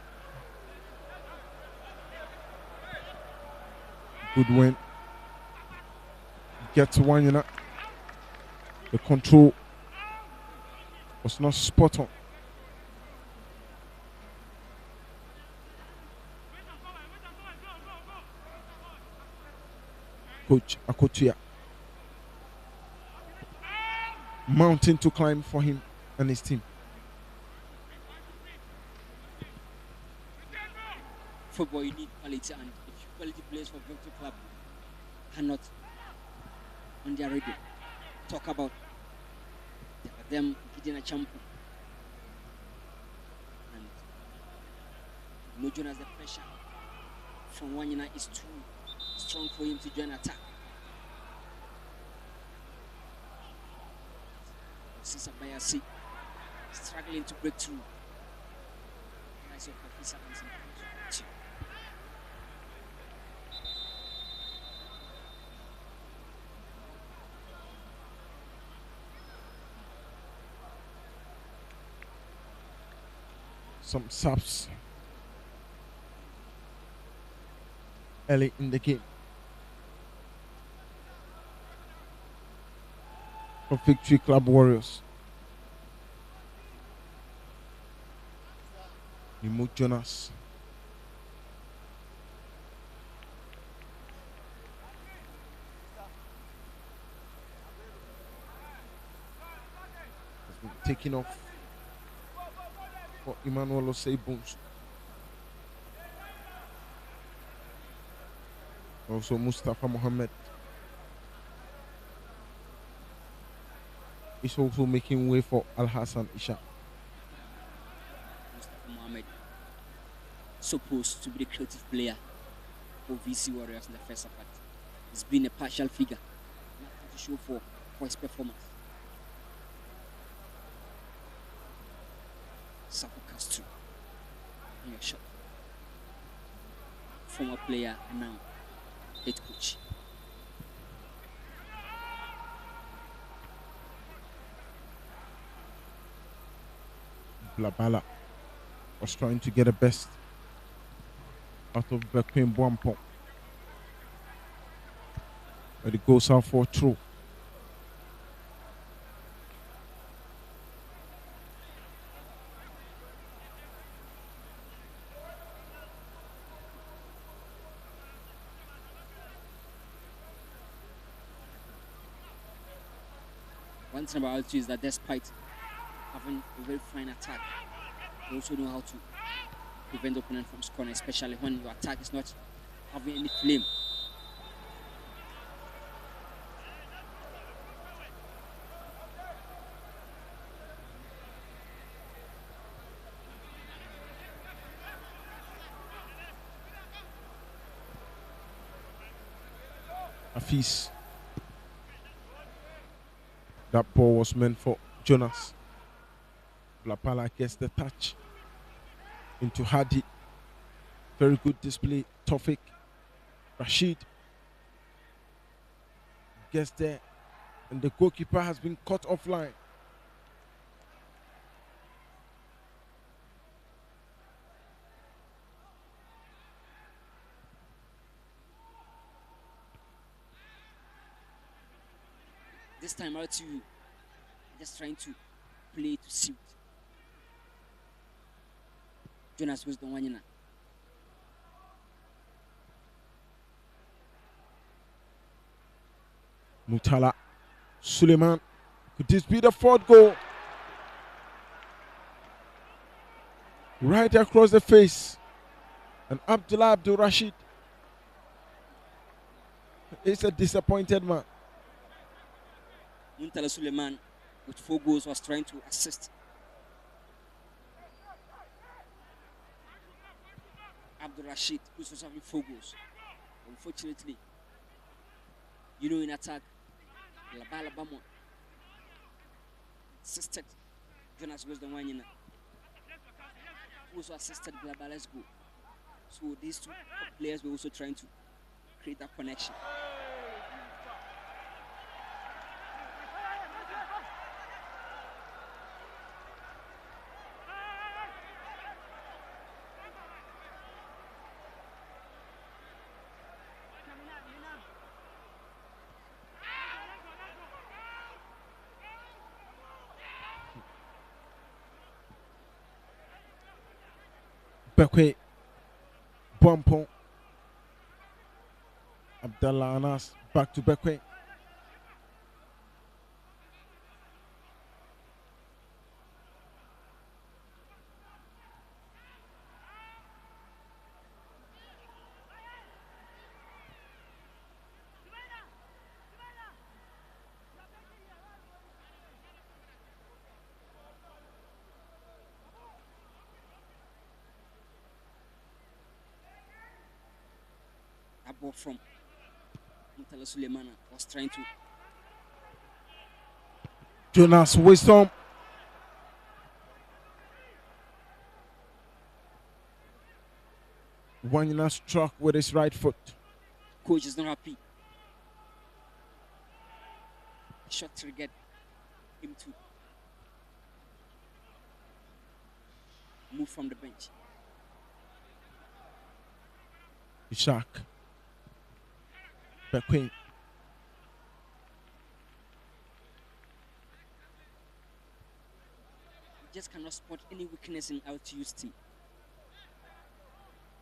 Speaker 1: Good win. Get to Wanyana. The control was not spot on. Coach Akotia mountain to climb for him and his team.
Speaker 2: Football, you need quality, and if quality players for Victory Club are not on their radio, talk about them getting a champion. And no Jonas, the pressure from Wanyana is too strong for him to join attack. Since Abayasi struggling to break through. Nice of Professor Hansen.
Speaker 1: Some subs early in the game for Victory Club Warriors. Nimo Jonas. Has been taken off. for Emmanuel Osei Bonsu. Also Mustafa Mohammed is also making way for Al Hassan Isha.
Speaker 2: Mustafa Mohammed supposed to be the creative player for VC Warriors in the first half. He's been a partial figure, nothing to show for his performance. Sapo Castro, in your shot. Former player and now head coach.
Speaker 1: Blabala was trying to get the best out of Bekwin Bwampo. But it goes out for a throw.
Speaker 2: One thing about Altu is that despite having a very fine attack, they also know how to prevent the opponent from scoring, especially when your attack is not having any flame.
Speaker 1: Afis. That ball was meant for Jonas. Blapala gets the touch into Hadi. Very good display. Tofik. Rashid gets there. And the goalkeeper has been caught offline.
Speaker 2: This time out, you just trying to play to suit Jonas was the one in.
Speaker 1: Mutala. Suleiman. Could this be the fourth goal? Right across the face. And Abdullah Abdul Rashid is a disappointed man.
Speaker 2: Muntala Suleiman with 4 goals was trying to assist Abdul Rashid, who's also having 4 goals. Unfortunately, in attack, Labala Bamo assisted Jonas was the one in, who also assisted Blabala's goal. So these two players were also trying to create that connection.
Speaker 1: Bekwe, Bwampon, Abdallah Anas, back to Bekwe.
Speaker 2: Ball from Muntala Suleiman was trying to.
Speaker 1: Jonas Wisdom. Wanyana struck with his right foot.
Speaker 2: Coach is not happy. Shot triggered him to move from the bench.
Speaker 1: Ishak. Bekwe.
Speaker 2: You just cannot spot any weakness in LTU's team.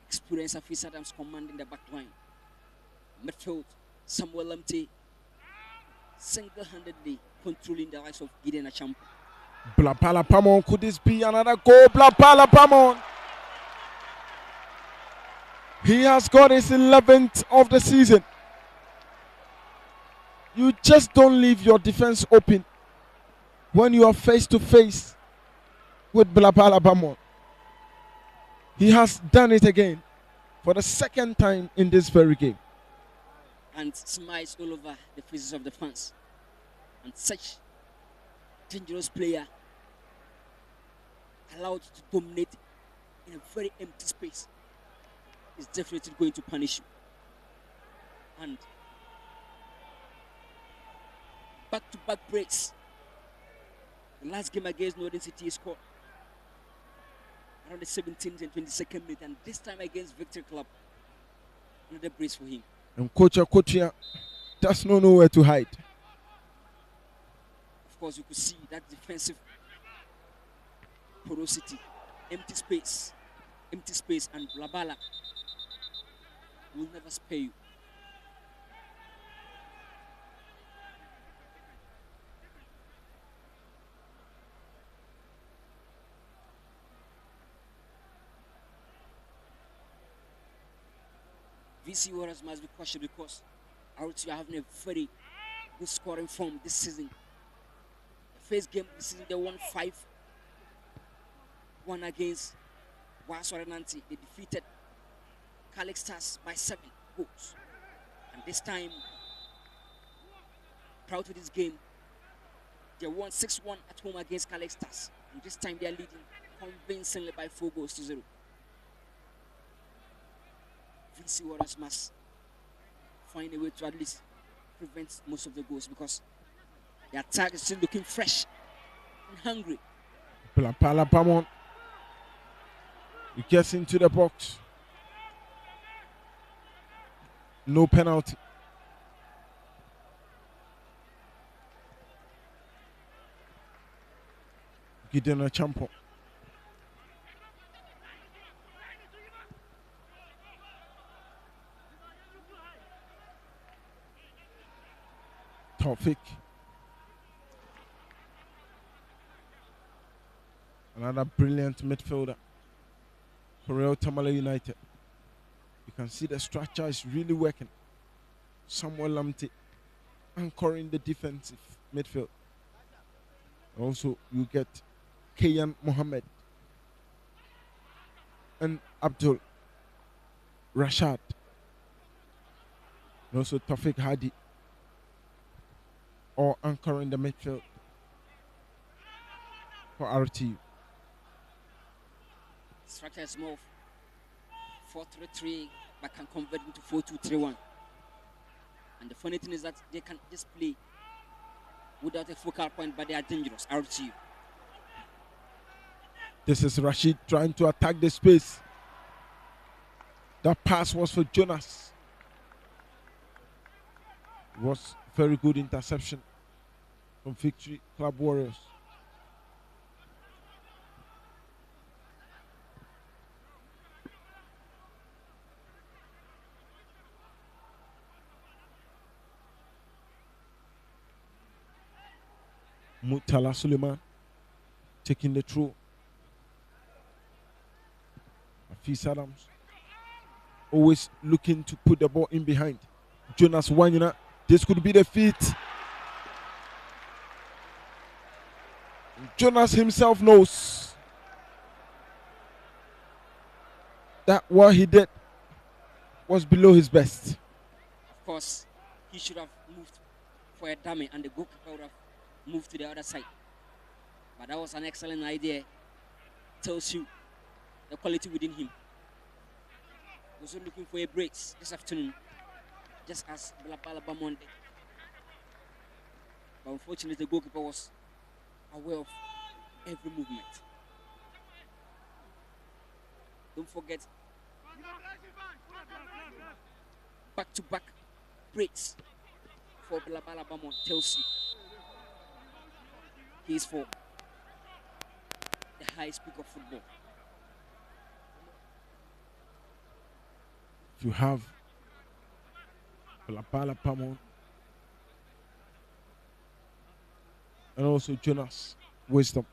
Speaker 2: Experience of Fis Adams commanding the back line. Midfield, Samuel Lamte single-handedly controlling the likes of Gideon Achampo.
Speaker 1: Blapala Pamon, could this be another goal? Blapala Pamon. He has got his 11th of the season. You just don't leave your defense open when you are face to face with Blapala Pamon. He has done it again for the second time in this very game.
Speaker 2: And smiles all over the faces of the fans. And such dangerous player allowed to dominate in a very empty space is definitely going to punish you. And back-to-back breaks. The last game against Northern City scored around the 17th and 22nd minute, and this time against Victory Club, another brace for him.
Speaker 1: And Kocha does not know where to hide.
Speaker 2: Of course, you could see that defensive porosity, empty space, and Blabala will never spare you. VC Warriors must be cautious because RTU are having a very good scoring form this season. The first game this season, they won 5-1 against Waswara Nanti. They defeated Calix Stars by 7 goals. And this time, proud to this game, they won 6-1 at home against Calix Stars. And this time they are leading convincingly by 4-0. VC Warriors must find a way to at least prevent most of the goals because the attack is still looking fresh and hungry.
Speaker 1: Blapala Pamon. He gets into the box. No penalty. Gideon Champo. Taufik. Another brilliant midfielder for Real Tamale United. You can see the structure is really working. Samuel Lamte anchoring the defensive midfield. Also, you get Kayan Mohammed and Abdul Rashad. And also Taufik Hadi, all anchoring the midfield for RTU.
Speaker 2: Structure is more 4-3-3, but can convert into 4-2-3-1. And the funny thing is that they can just play without a focal point, but they are dangerous. RTU.
Speaker 1: This is Rashid trying to attack the space. That pass was for Jonas. It was very good interception from Victory Club Warriors. Mutala Suleiman taking the throw. Afis Adams always looking to put the ball in behind. Jonas Wanyina, this could be the feat. Jonas himself knows that what he did was below his best.
Speaker 2: Of course, he should have moved for a dummy and the goalkeeper would have moved to the other side. But that was an excellent idea. Tells you the quality within him. Also looking for a brace this afternoon, just as Blabala Monday. But unfortunately, the goalkeeper was aware of every movement. Don't forget, back-to-back breaks for Blabala Bamon tells you he is for the highest peak of football.
Speaker 1: If you have Blabala Bamon and also Jonas Wisdom,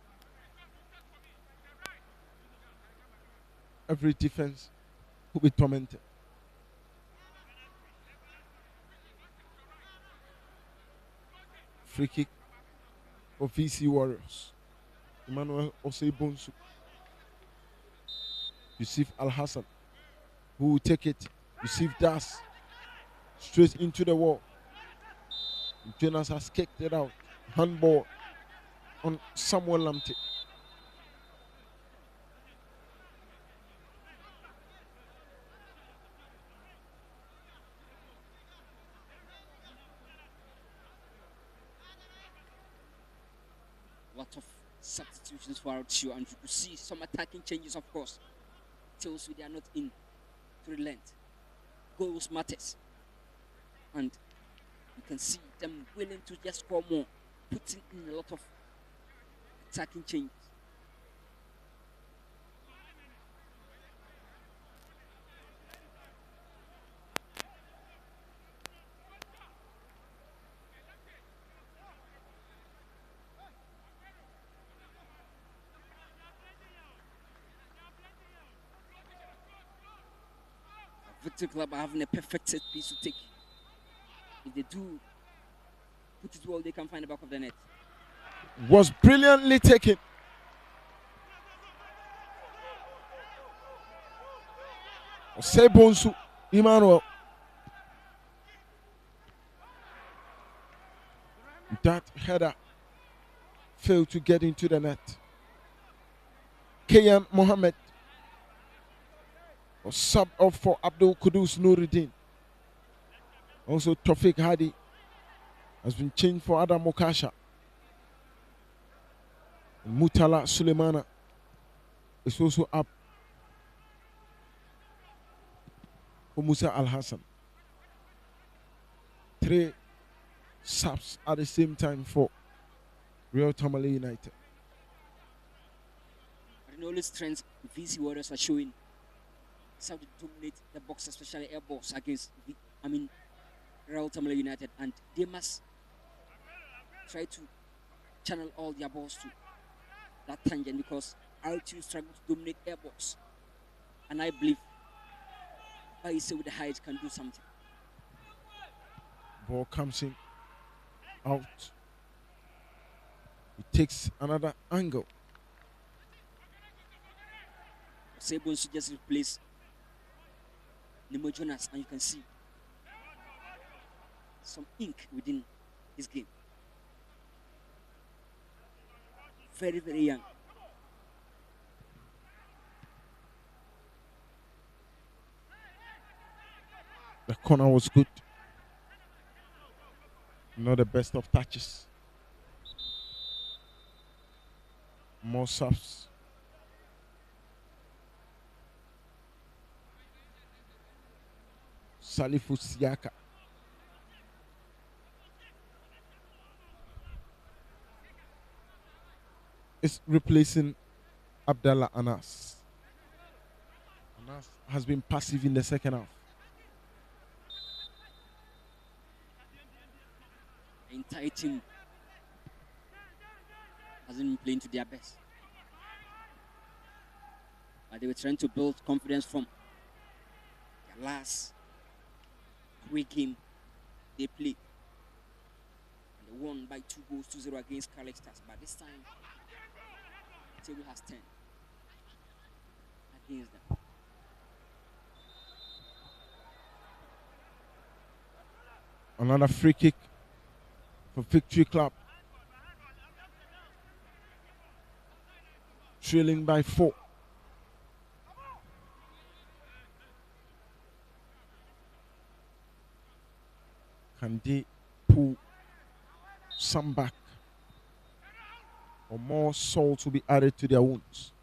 Speaker 1: every defense will be tormented. Free kick for VC Warriors. Emmanuel Osei-Bonsu. Yusuf Al Hassan, who will take it. Yusuf Das straight into the wall. Jonas has kicked it out. Handball on Samuel Lamte.
Speaker 2: Lot of substitutions for our team, and you could see some attacking changes, of course. Tells you they are not in to relent. Goals matters. And you can see them willing to just score more, putting in a lot of attacking changes. Victory Club are having a perfect set piece to take. If they do put it well, they can find the back of the net.
Speaker 1: Was brilliantly taken. Osei-Bonsu, Emmanuel. That header failed to get into the net. Kayan Mohammed was subbed off for Abdul Kudus Nuruddin. Also, Tofik Hadi has been changed for Adam Mokasha. And Mutala Suleimana is also up for Musa Al Hassan. 3 subs at the same time for Real Tamale United.
Speaker 2: I don't know the strengths VC Warriors are showing. It's how to dominate the box, especially air balls against Real Tamale United, and they must try to channel all their balls to that tangent because RTU struggle to dominate air balls, and I believe Baise with the height can do something.
Speaker 1: Ball comes in, out. It takes another angle.
Speaker 2: Osei-Bonsu just replace Nemo Jonas, and you can see some ink within his game. Very, very young.
Speaker 1: The corner was good. Not the best of touches. More subs. Salifu Siaka. Is replacing Abdallah Anas. Anas has been passive in the second half.
Speaker 2: The entire team hasn't been playing to their best. But they were trying to build confidence from their last away game they played. And they won by 2-0 against Carlex Stars. But this time, the table has turned against them.
Speaker 1: Another free kick for Victory Club. Trailing by 4. Can they pull some back? Or more salt to be added to their wounds?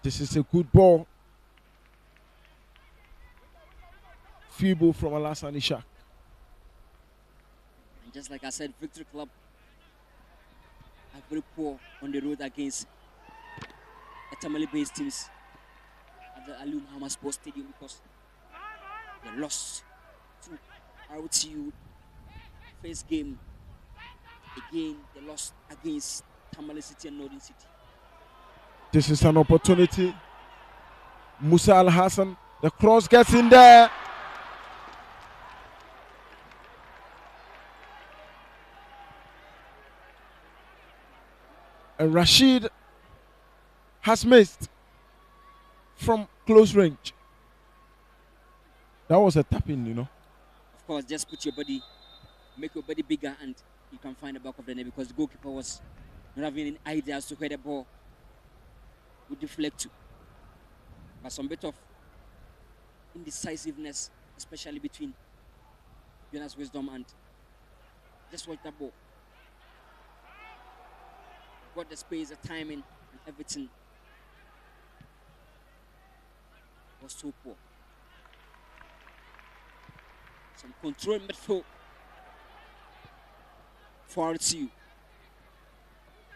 Speaker 1: This is a good ball. Feeble from Alassane Ishak.
Speaker 2: And just like I said, Victory Club are very poor on the road against Tamale-based teams at the Ali Muhammad Sports Stadium because they lost to RTU first game. Again, they lost against Tamale City and Northern City.
Speaker 1: This is an opportunity. Musa Al Hassan, the cross gets in there. And Rashid has missed from close range. That was a tap in,
Speaker 2: Of course, just put your body, make your body bigger, and you can find the back of the net because the goalkeeper was not having any idea as to where the ball would deflect to. But some bit of indecisiveness, especially between Jonas Wisdom and just watch that ball. Got the space, the timing, and everything was so poor. Some control midfield for RTU.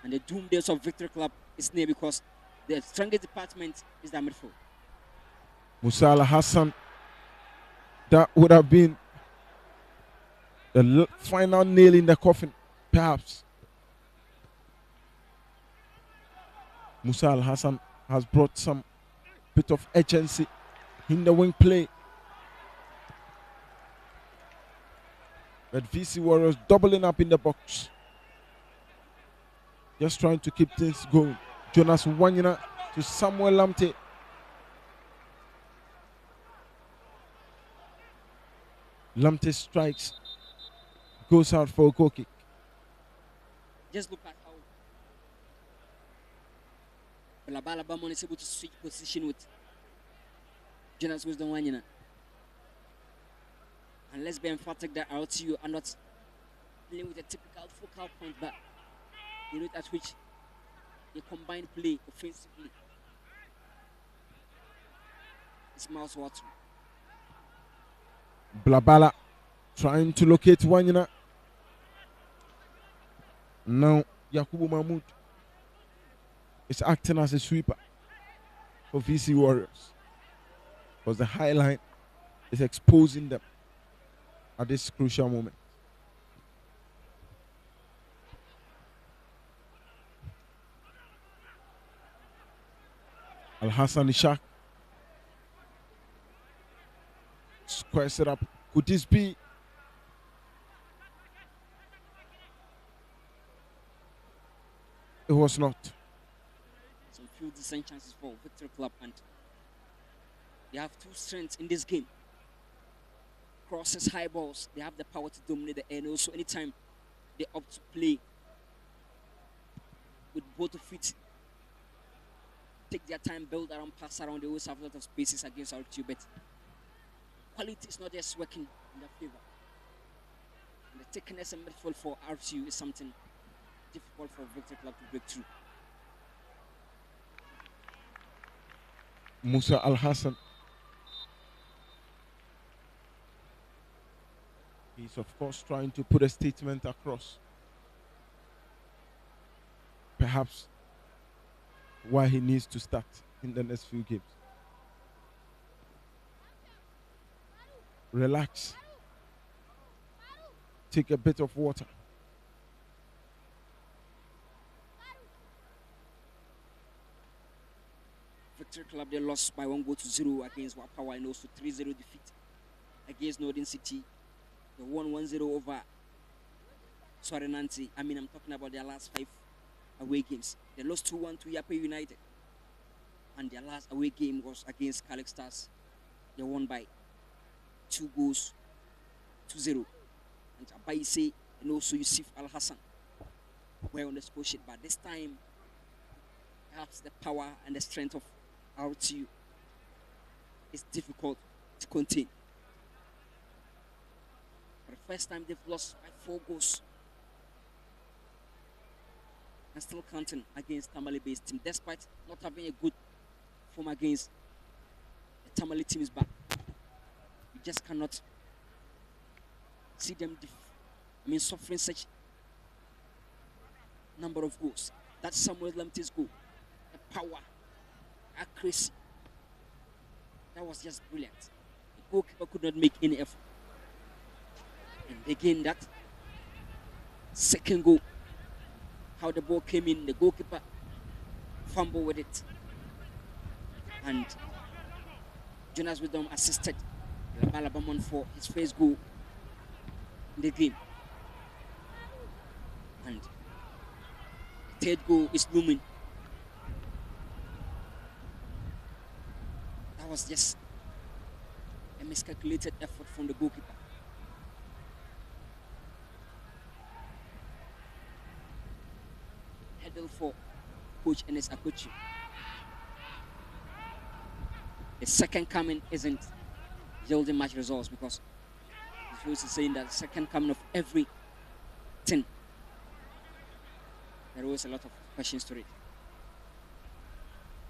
Speaker 2: And the doom days of Victory Club is near because the strongest department is the midfield.
Speaker 1: Musa Al Hassan, that would have been the final nail in the coffin, perhaps. Musa Al Hassan has brought some bit of urgency in the wing play. But VC Warriors doubling up in the box. Just trying to keep things going. Jonas Wanyina to Samuel Lamte. Lamte strikes. Goes out for a goal kick.
Speaker 2: Just look at how Balabala Bamon is able to switch position with Jonas Wisdom Wanyina. And let's be emphatic that RTU are not playing with a typical focal point, but the rate at which they combine play offensively is mouth-watering.
Speaker 1: Blabala trying to locate Wanyina. Now Yakubu Mahmoud is acting as a sweeper for VC Warriors. Because the high line is exposing them at this crucial moment. Al Hassan Ishak squares it up. Could this be? It was not.
Speaker 2: Some few decent chances for Victory Club, and they have two strengths in this game. Crosses, high balls, they have the power to dominate the air, and also anytime they opt to play with both feet, take their time, build around, pass around, they always have a lot of spaces against RTU, but quality is not just working in their favor. And the thickness and midfield for RTU is something difficult for Victory Club to break through.
Speaker 1: Musa Al Hassan. He's of course trying to put a statement across. Perhaps why he needs to start in the next few games. Relax. Take a bit of water.
Speaker 2: Victory Club, they lost by 1-0 against Wapawa, and also 3-0 defeat against Northern City. They won 1-0 over Nancy. I'm talking about their last 5 away games. They lost 2-1 to Yape United. And their last away game was against Calix Stars. They won by 2-0. And Abaise and also Yusuf Al Hassan were on the score sheet. But this time, perhaps the power and the strength of RTU is difficult to contain. For the first time, they've lost by 4 goals. And still counting against Tamale-based team, despite not having a good form against the Tamale teams. But you just cannot see them suffering such number of goals. That's Samuel Lamte's goal. The power, accuracy. That was just brilliant. The goalkeeper could not make any effort. And again, that second goal, how the ball came in, the goalkeeper fumble with it. And Jonas Wisdom assisted Alabama for his first goal in the game. And the third goal is looming. That was just a miscalculated effort from the goalkeeper. Headle for Coach Enes Akochi. The second coming isn't yielding much results because he was saying that the second coming of every 10, there was a lot of questions to it.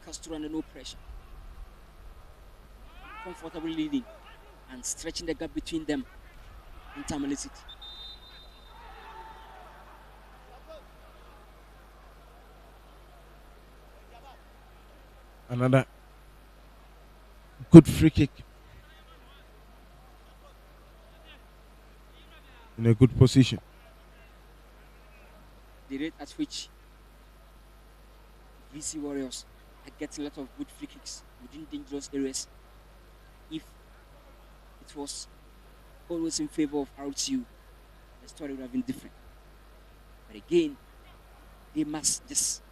Speaker 2: Castro under no pressure, comfortably leading and stretching the gap between them in Tamale City.
Speaker 1: Another good free kick in a good position.
Speaker 2: The rate at which VC Warriors are getting a lot of good free kicks within dangerous areas. If it was always in favor of RTU, the story would have been different. But again, they must just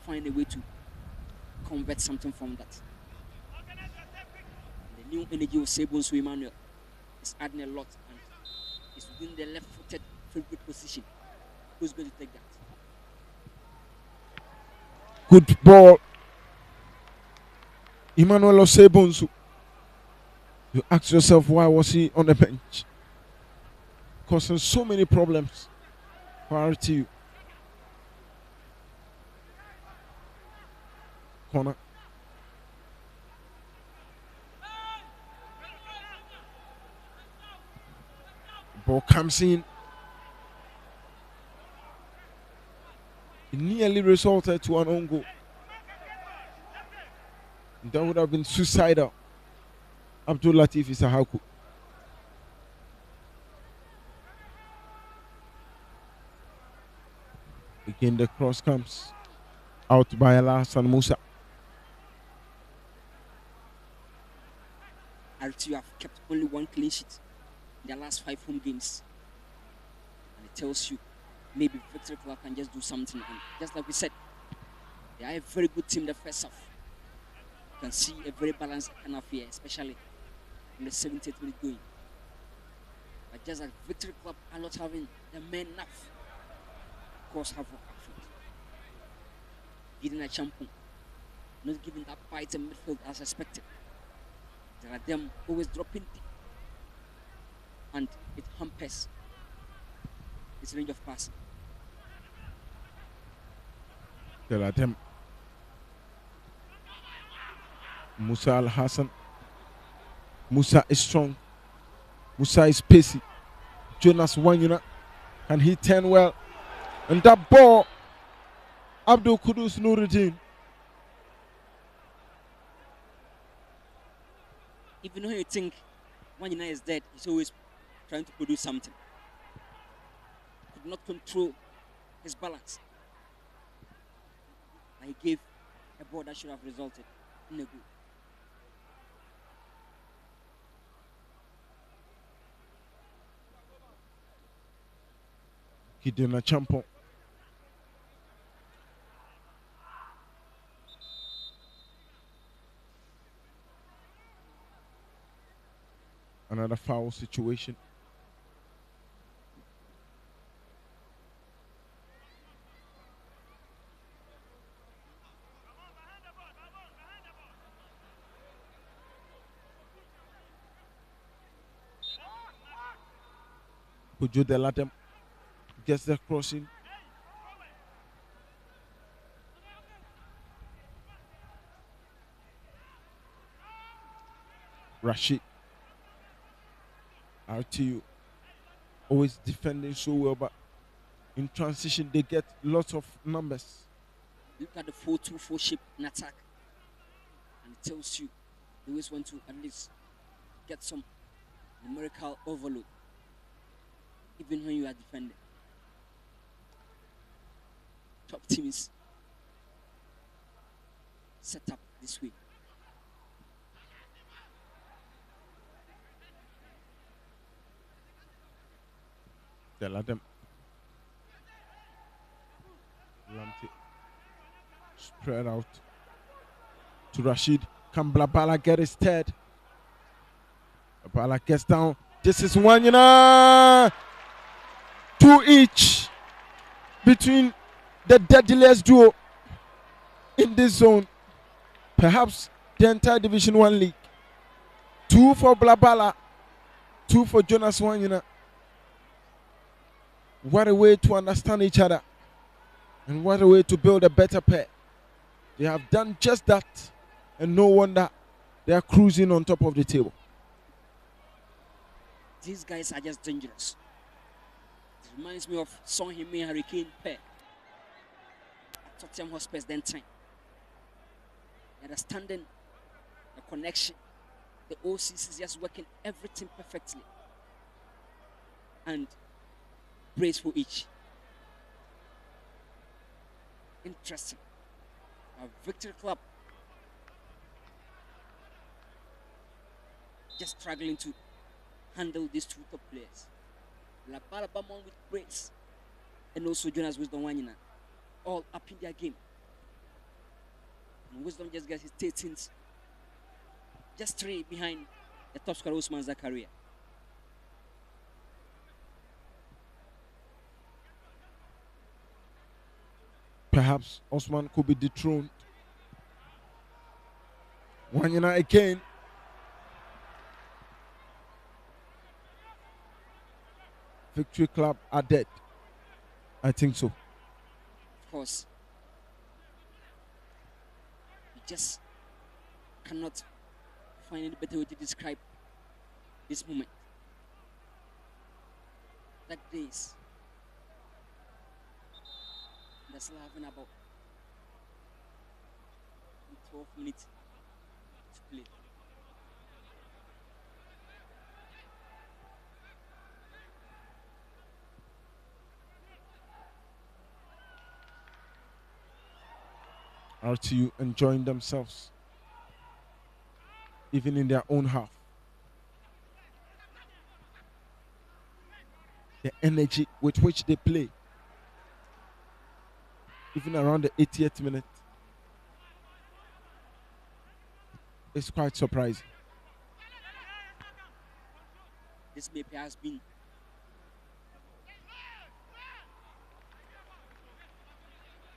Speaker 2: find a way to convert something from that. And the new energy of Sebonsu Emmanuel is adding a lot and is within the left-footed favorite position. Who's going to take that?
Speaker 1: Good ball. Emmanuel Osebonsu. You ask yourself, why was he on the bench? Causing so many problems for RTU. Corner. Ball comes in. It nearly resulted to an own goal. That would have been suicidal. Abdul Latif Isahaku. Again, the cross comes out by Hassan Musa.
Speaker 2: RTU have kept only one clean sheet in their last 5 home games. And it tells you maybe Victory Club can just do something. And just like we said, they are a very good team the first half. You can see a very balanced kind of here, especially in the 70th minute going. But just like Victory Club are not having the men enough, of course, have work upfront. Giving a champion, not giving that bite in midfield as expected. There are them always dropping deep, and it hampers its range of passing.
Speaker 1: There are them. Musa Al Hassan. Musa is strong. Musa is pacey. Jonas Wanyuna. Can he turn well? And that ball, Abdul Kudus Nuruddin.
Speaker 2: Even though you think Wanyina is dead, he's always trying to produce something. Could not control his balance. And he gave a ball that should have resulted in a goal.
Speaker 1: Gideon Achampo. Another foul situation. Pujo Delatem gets the crossing. Rashid. RTU always defending so well, but in transition they get lots of numbers.
Speaker 2: Look at the 4-2-4 shape in attack, and it tells you they always want to at least get some numerical overload, even when you are defending. Top teams set up this way.
Speaker 1: They let them. Lamptey spread out to Rashid. Can Blabala get his third? Blabala gets down. This is Wanyana. 2 each between the deadliest duo in this zone. Perhaps the entire Division 1 league. 2 for Blabala. 2 for Jonas Wanyana. What a way to understand each other. And what a way to build a better pair. They have done just that. And no wonder they are cruising on top of the table.
Speaker 2: These guys are just dangerous. It reminds me of Son Heung-min Hurricane pair at Tottenham Hotspur then time. Understanding the connection, the OCs is just working everything perfectly. And brace for each. Interesting. A Victory Club just struggling to handle these two top players. La Balabamon with brace and also Jonas Wisdom Wanyina all up in their game. And Wisdom just gets his 13th, just 3 behind the top scorer Usman Zakaria.
Speaker 1: Perhaps Osman could be dethroned. Wanyana again. Victory Club are dead. I think so.
Speaker 2: Of course. You just cannot find any better way to describe this moment. That days. They're still having about 12 minutes to play.
Speaker 1: RTU enjoying themselves, even in their own half. The energy with which they play, even around the 80th minute, is quite surprising.
Speaker 2: This may perhaps been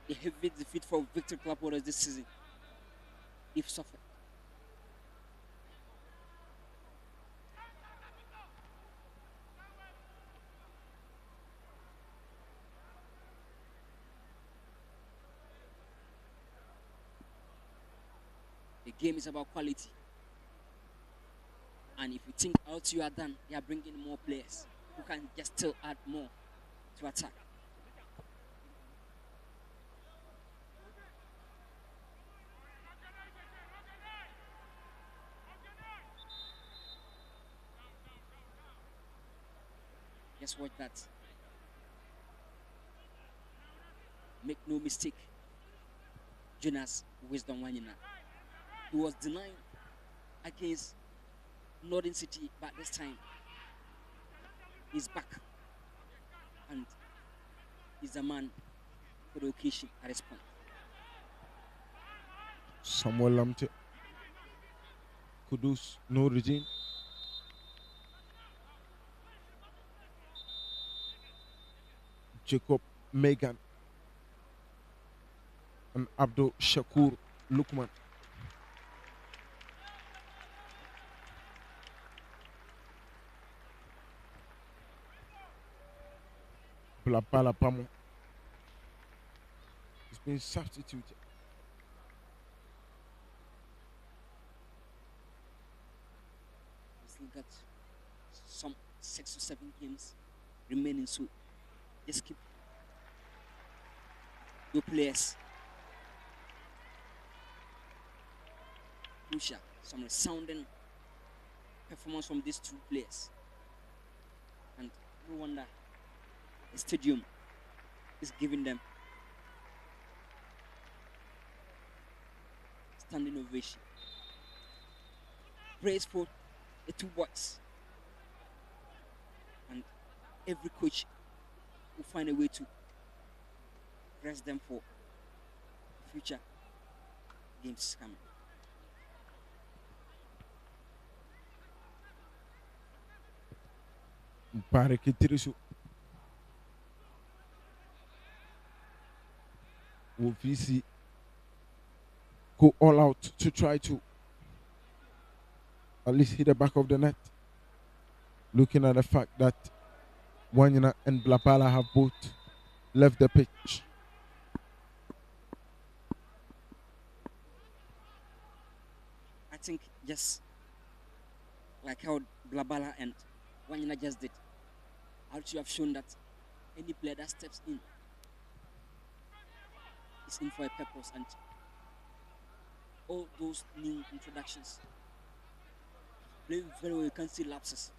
Speaker 2: a heavy defeat for Victory Club Waters this season, if suffered. The game is about quality. And if you think out you are done, they are bringing more players who can just still add more to attack. Just watch that. Make no mistake. Jonas Wisdom Wanyina. He was denying against Northern City, but this time he's back and he's a man for the occasion at this point.
Speaker 1: Samuel Lamptey, Kudus Nuruddin, Jacob Megan, and Abdul Shakur Lukman. Blabala Pamo has been substituted.
Speaker 2: We still got some 6 or 7 games remaining, so just keep your players crucial. Some resounding performance from these 2 players, and no wonder the stadium is giving them standing ovation. Praise for the two boys. And every coach will find a way to press them for future games coming.
Speaker 1: Bareke Tirisu. Will VC go all out to try to at least hit the back of the net? Looking at the fact that Wanyana and Blabala have both left the pitch.
Speaker 2: I think just like how Blabala and Wanyana just did, Altu have shown that any player that steps in is in for a purpose, and all those new introductions playing very well. You can see lapses,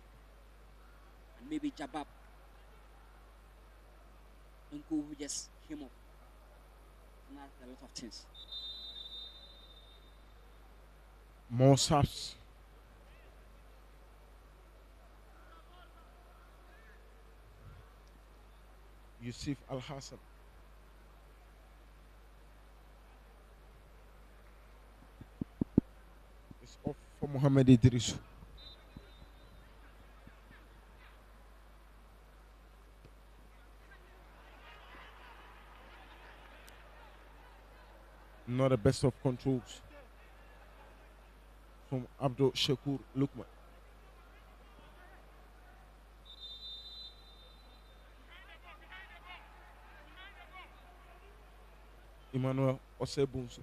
Speaker 2: and maybe Jabab and Go who just came up and add a lot of things.
Speaker 1: More subs. Yusuf Al Hassan. It's off for Mohamed Idrisu. Not the best of controls from Abdul Shakur Lukman. Emmanuel Osebunsu.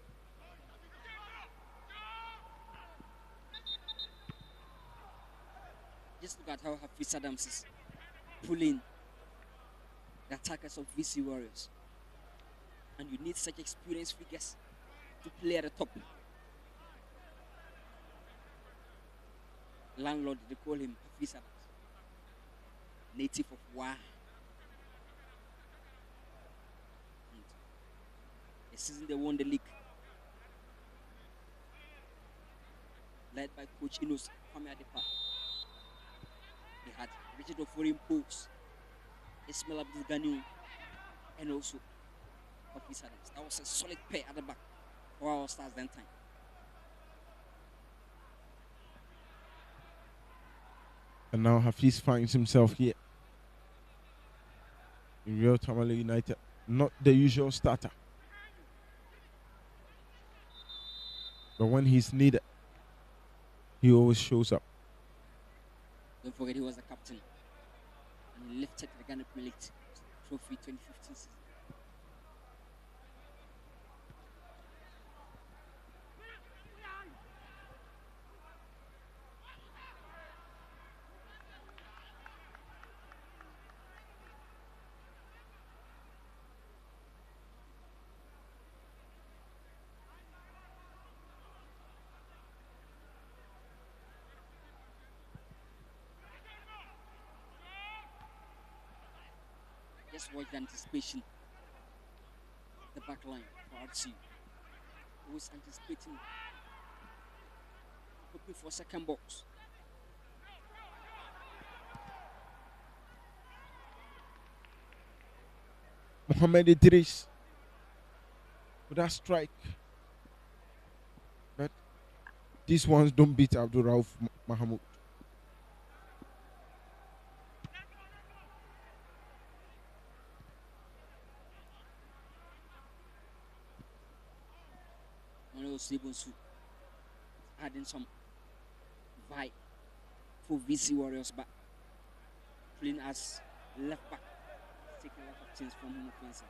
Speaker 2: Just look at how Hafiz Adams is pulling the attackers of VC Warriors, and you need such experienced figures to play at the top. Landlord, they call him Hafiz Adams, native of Wa. And the season they won the league, led by Coach Inos Kwame Adepa. They had Richard Oforim Pose, Ismail Abdul Ghani, and also Hafiz Adams. That was a solid pair at the back for our stars that time.
Speaker 1: And now Hafiz finds himself here in Real Tamale United. Not the usual starter, but when he's needed, he always shows up.
Speaker 2: Don't forget he was the captain, and he lifted the Ghana Premier League trophy 2015 season. Just watch the anticipation of the back line for RC. Always anticipating, hoping for second box.
Speaker 1: Mohamed Idris with that strike. But these ones don't beat Abdul Rauf Mahamoud.
Speaker 2: Sibonsu adding some vibe for VC Warriors, but playing as left back, taking a lot of things from him offensive.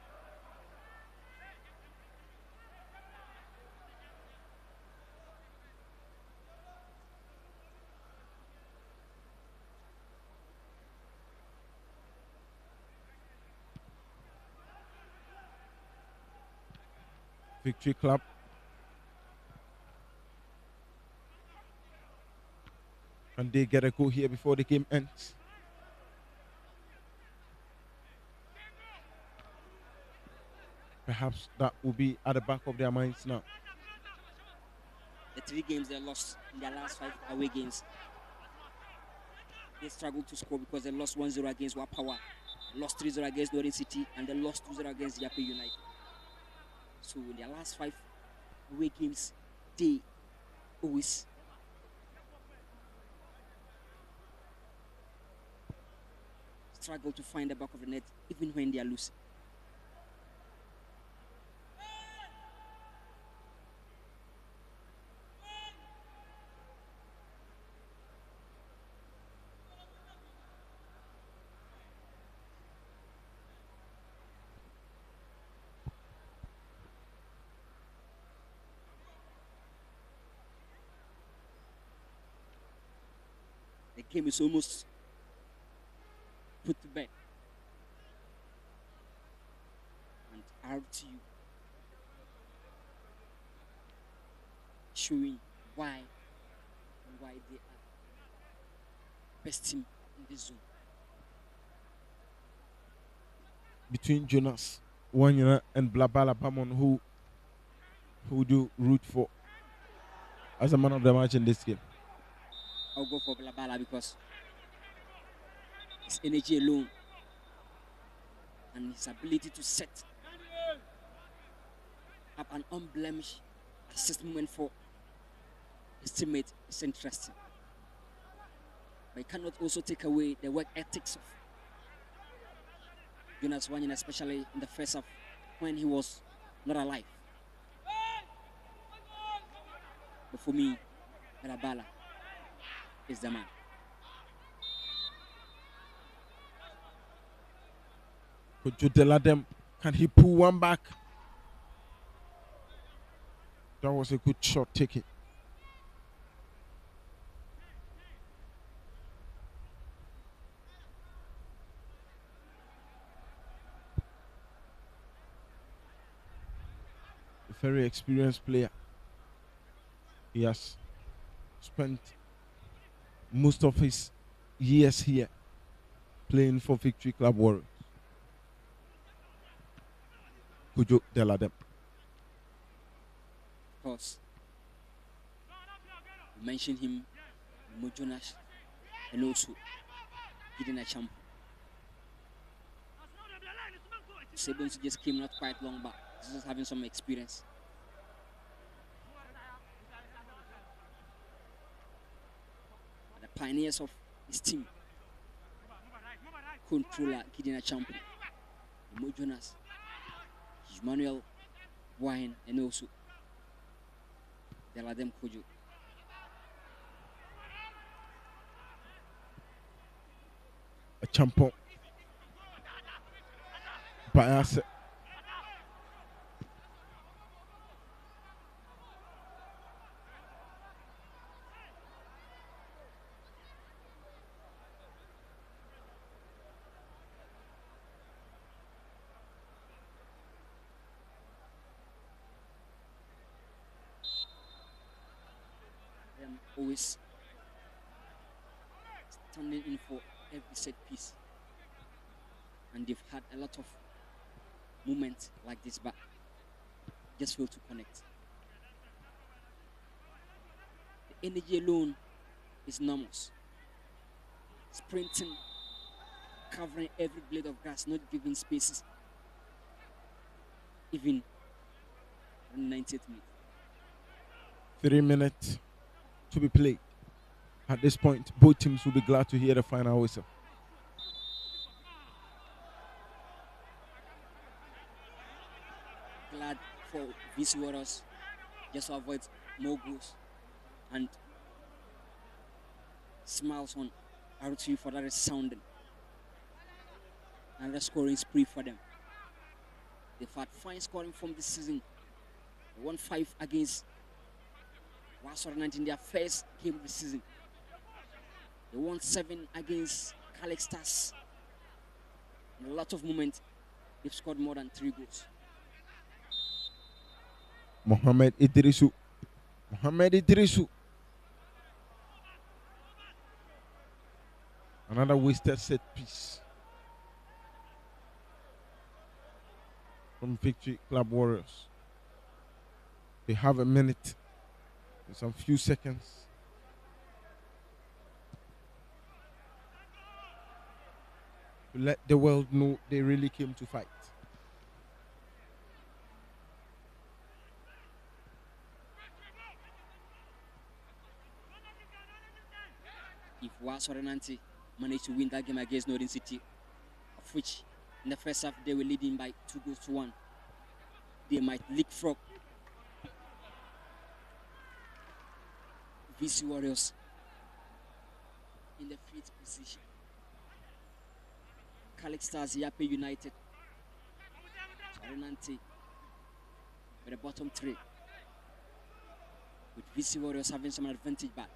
Speaker 1: Victory Club. And they get a goal here before the game ends. Perhaps that will be at the back of their minds now.
Speaker 2: The 3 games they lost in their last 5 away games, they struggled to score because they lost 1-0 against Wapawa, lost 3-0 against Northern City, and they lost 2-0 against Yape United. So in their last 5 away games, they always struggle to find the back of the net, even when they are losing. The game is almost put to bed. And RTU showing why they are best team in this zone.
Speaker 1: Between Jonas Wanyana and Blabala Bamon, who do root for as a man of the match in this game?
Speaker 2: I'll go for Blabala because his energy alone and his ability to set up an unblemished assist moment for his teammate is interesting. But it cannot also take away the work ethics of Jonas Wanyan, especially in the first half when he was not alive. But for me, Blabala is the man.
Speaker 1: Could you tell them? Can he pull one back? That was a good shot taken. A very experienced player. He has spent most of his years here playing for Victory Club Warriors. Kujo Deladem.
Speaker 2: Of course, you mentioned him, Mojonas, and also Gideon Achampo. Sabins just came not quite long back, just having some experience. The pioneers of his team, controller Gideon Achampo, Mojonas, Emmanuel Wine, and also Deladem Kojo.
Speaker 1: A champion. Bias.
Speaker 2: Always standing in for every set piece, and they've had a lot of moments like this, but just fail to connect. The energy alone is enormous. Sprinting, covering every blade of grass, not giving spaces, even in 90th minute.
Speaker 1: 3 minutes to be played. At this point, both teams will be glad to hear the final whistle.
Speaker 2: Glad for VC Warriors just to avoid more goals, and smiles on RTU for that resounding. Another scoring spree for them. They've had fine scoring from this season. They won 5 against Wasor 19 in their first game of the season. They won 7 against Calic Stars. In a lot of moments, they've scored more than 3 goals.
Speaker 1: Mohamed Idrisu. Mohamed Idrisu. Another wasted set piece from Victory Club Warriors. They have a minute In some few seconds. To let the world know they really came to fight.
Speaker 2: If Wasorenanti managed to win that game against Northern City, of which in the first half they were leading by 2-1, they might leapfrog VC Warriors in the 5th position. Calix Stars, Yape United, Sorenanti with the bottom 3, with VC Warriors having some advantage back.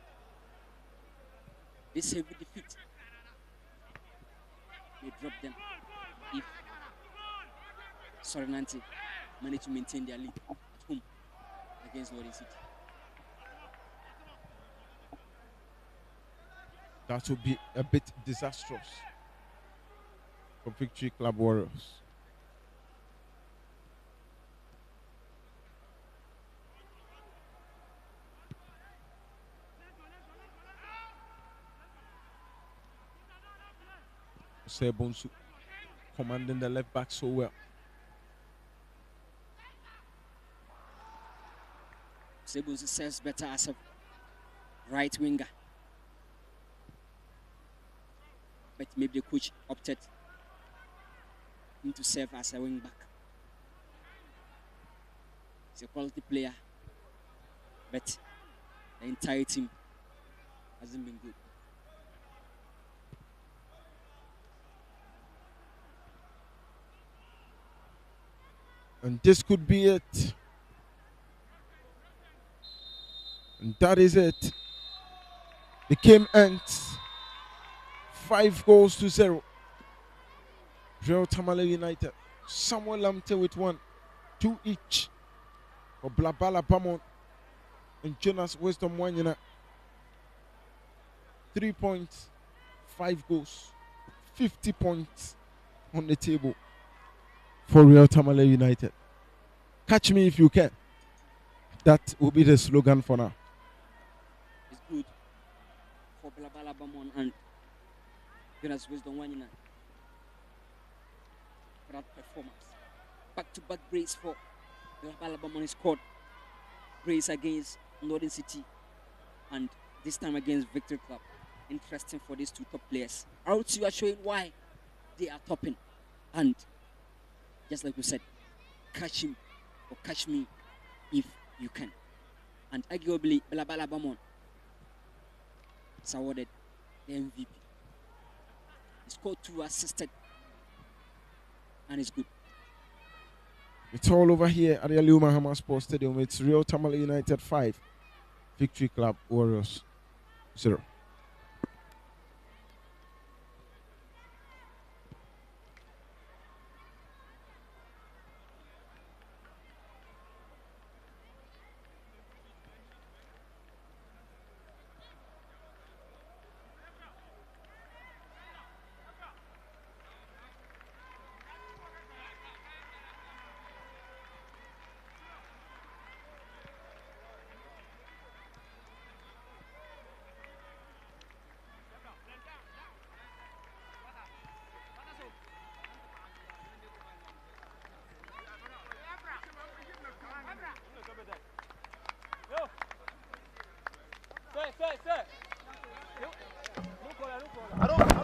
Speaker 2: This heavy defeat may drop them if Sorenanti manage to maintain their lead at home against Northern City.
Speaker 1: That would be a bit disastrous for Victory Club Warriors. Sebonsu commanding the left back so well.
Speaker 2: Sebonsu serves better as a right winger, but maybe the coach opted him to serve as a wing back. He's a quality player, but the entire team hasn't been good.
Speaker 1: And this could be it. And that is it. The game ends 5-0. Real Tamale United. Samuel Lamte with 1, 2 each for Blabala Bamon and Jonas Wisdom Wanyana. 3 points, 5 goals, 50 points on the table for Real Tamale United. Catch me if you can. That will be the slogan for now.
Speaker 2: It's good for Blabala Bamon and Jonas Wisdom Wanyana for that performance. Back-to-back brace for Blabala Bamon scored. Brace against Northern City and this time against Victory Club. Interesting for these two top players. RTU are showing why they are topping. And just like we said, catch him or catch me if you can. And arguably, Blabala Bamon is awarded the MVP. He scored 2, assisted, and it's good.
Speaker 1: It's all over here at the Aliu Mahama Sports Stadium. It's Real Tamale United 5, Victory Club Warriors 0.
Speaker 3: I don't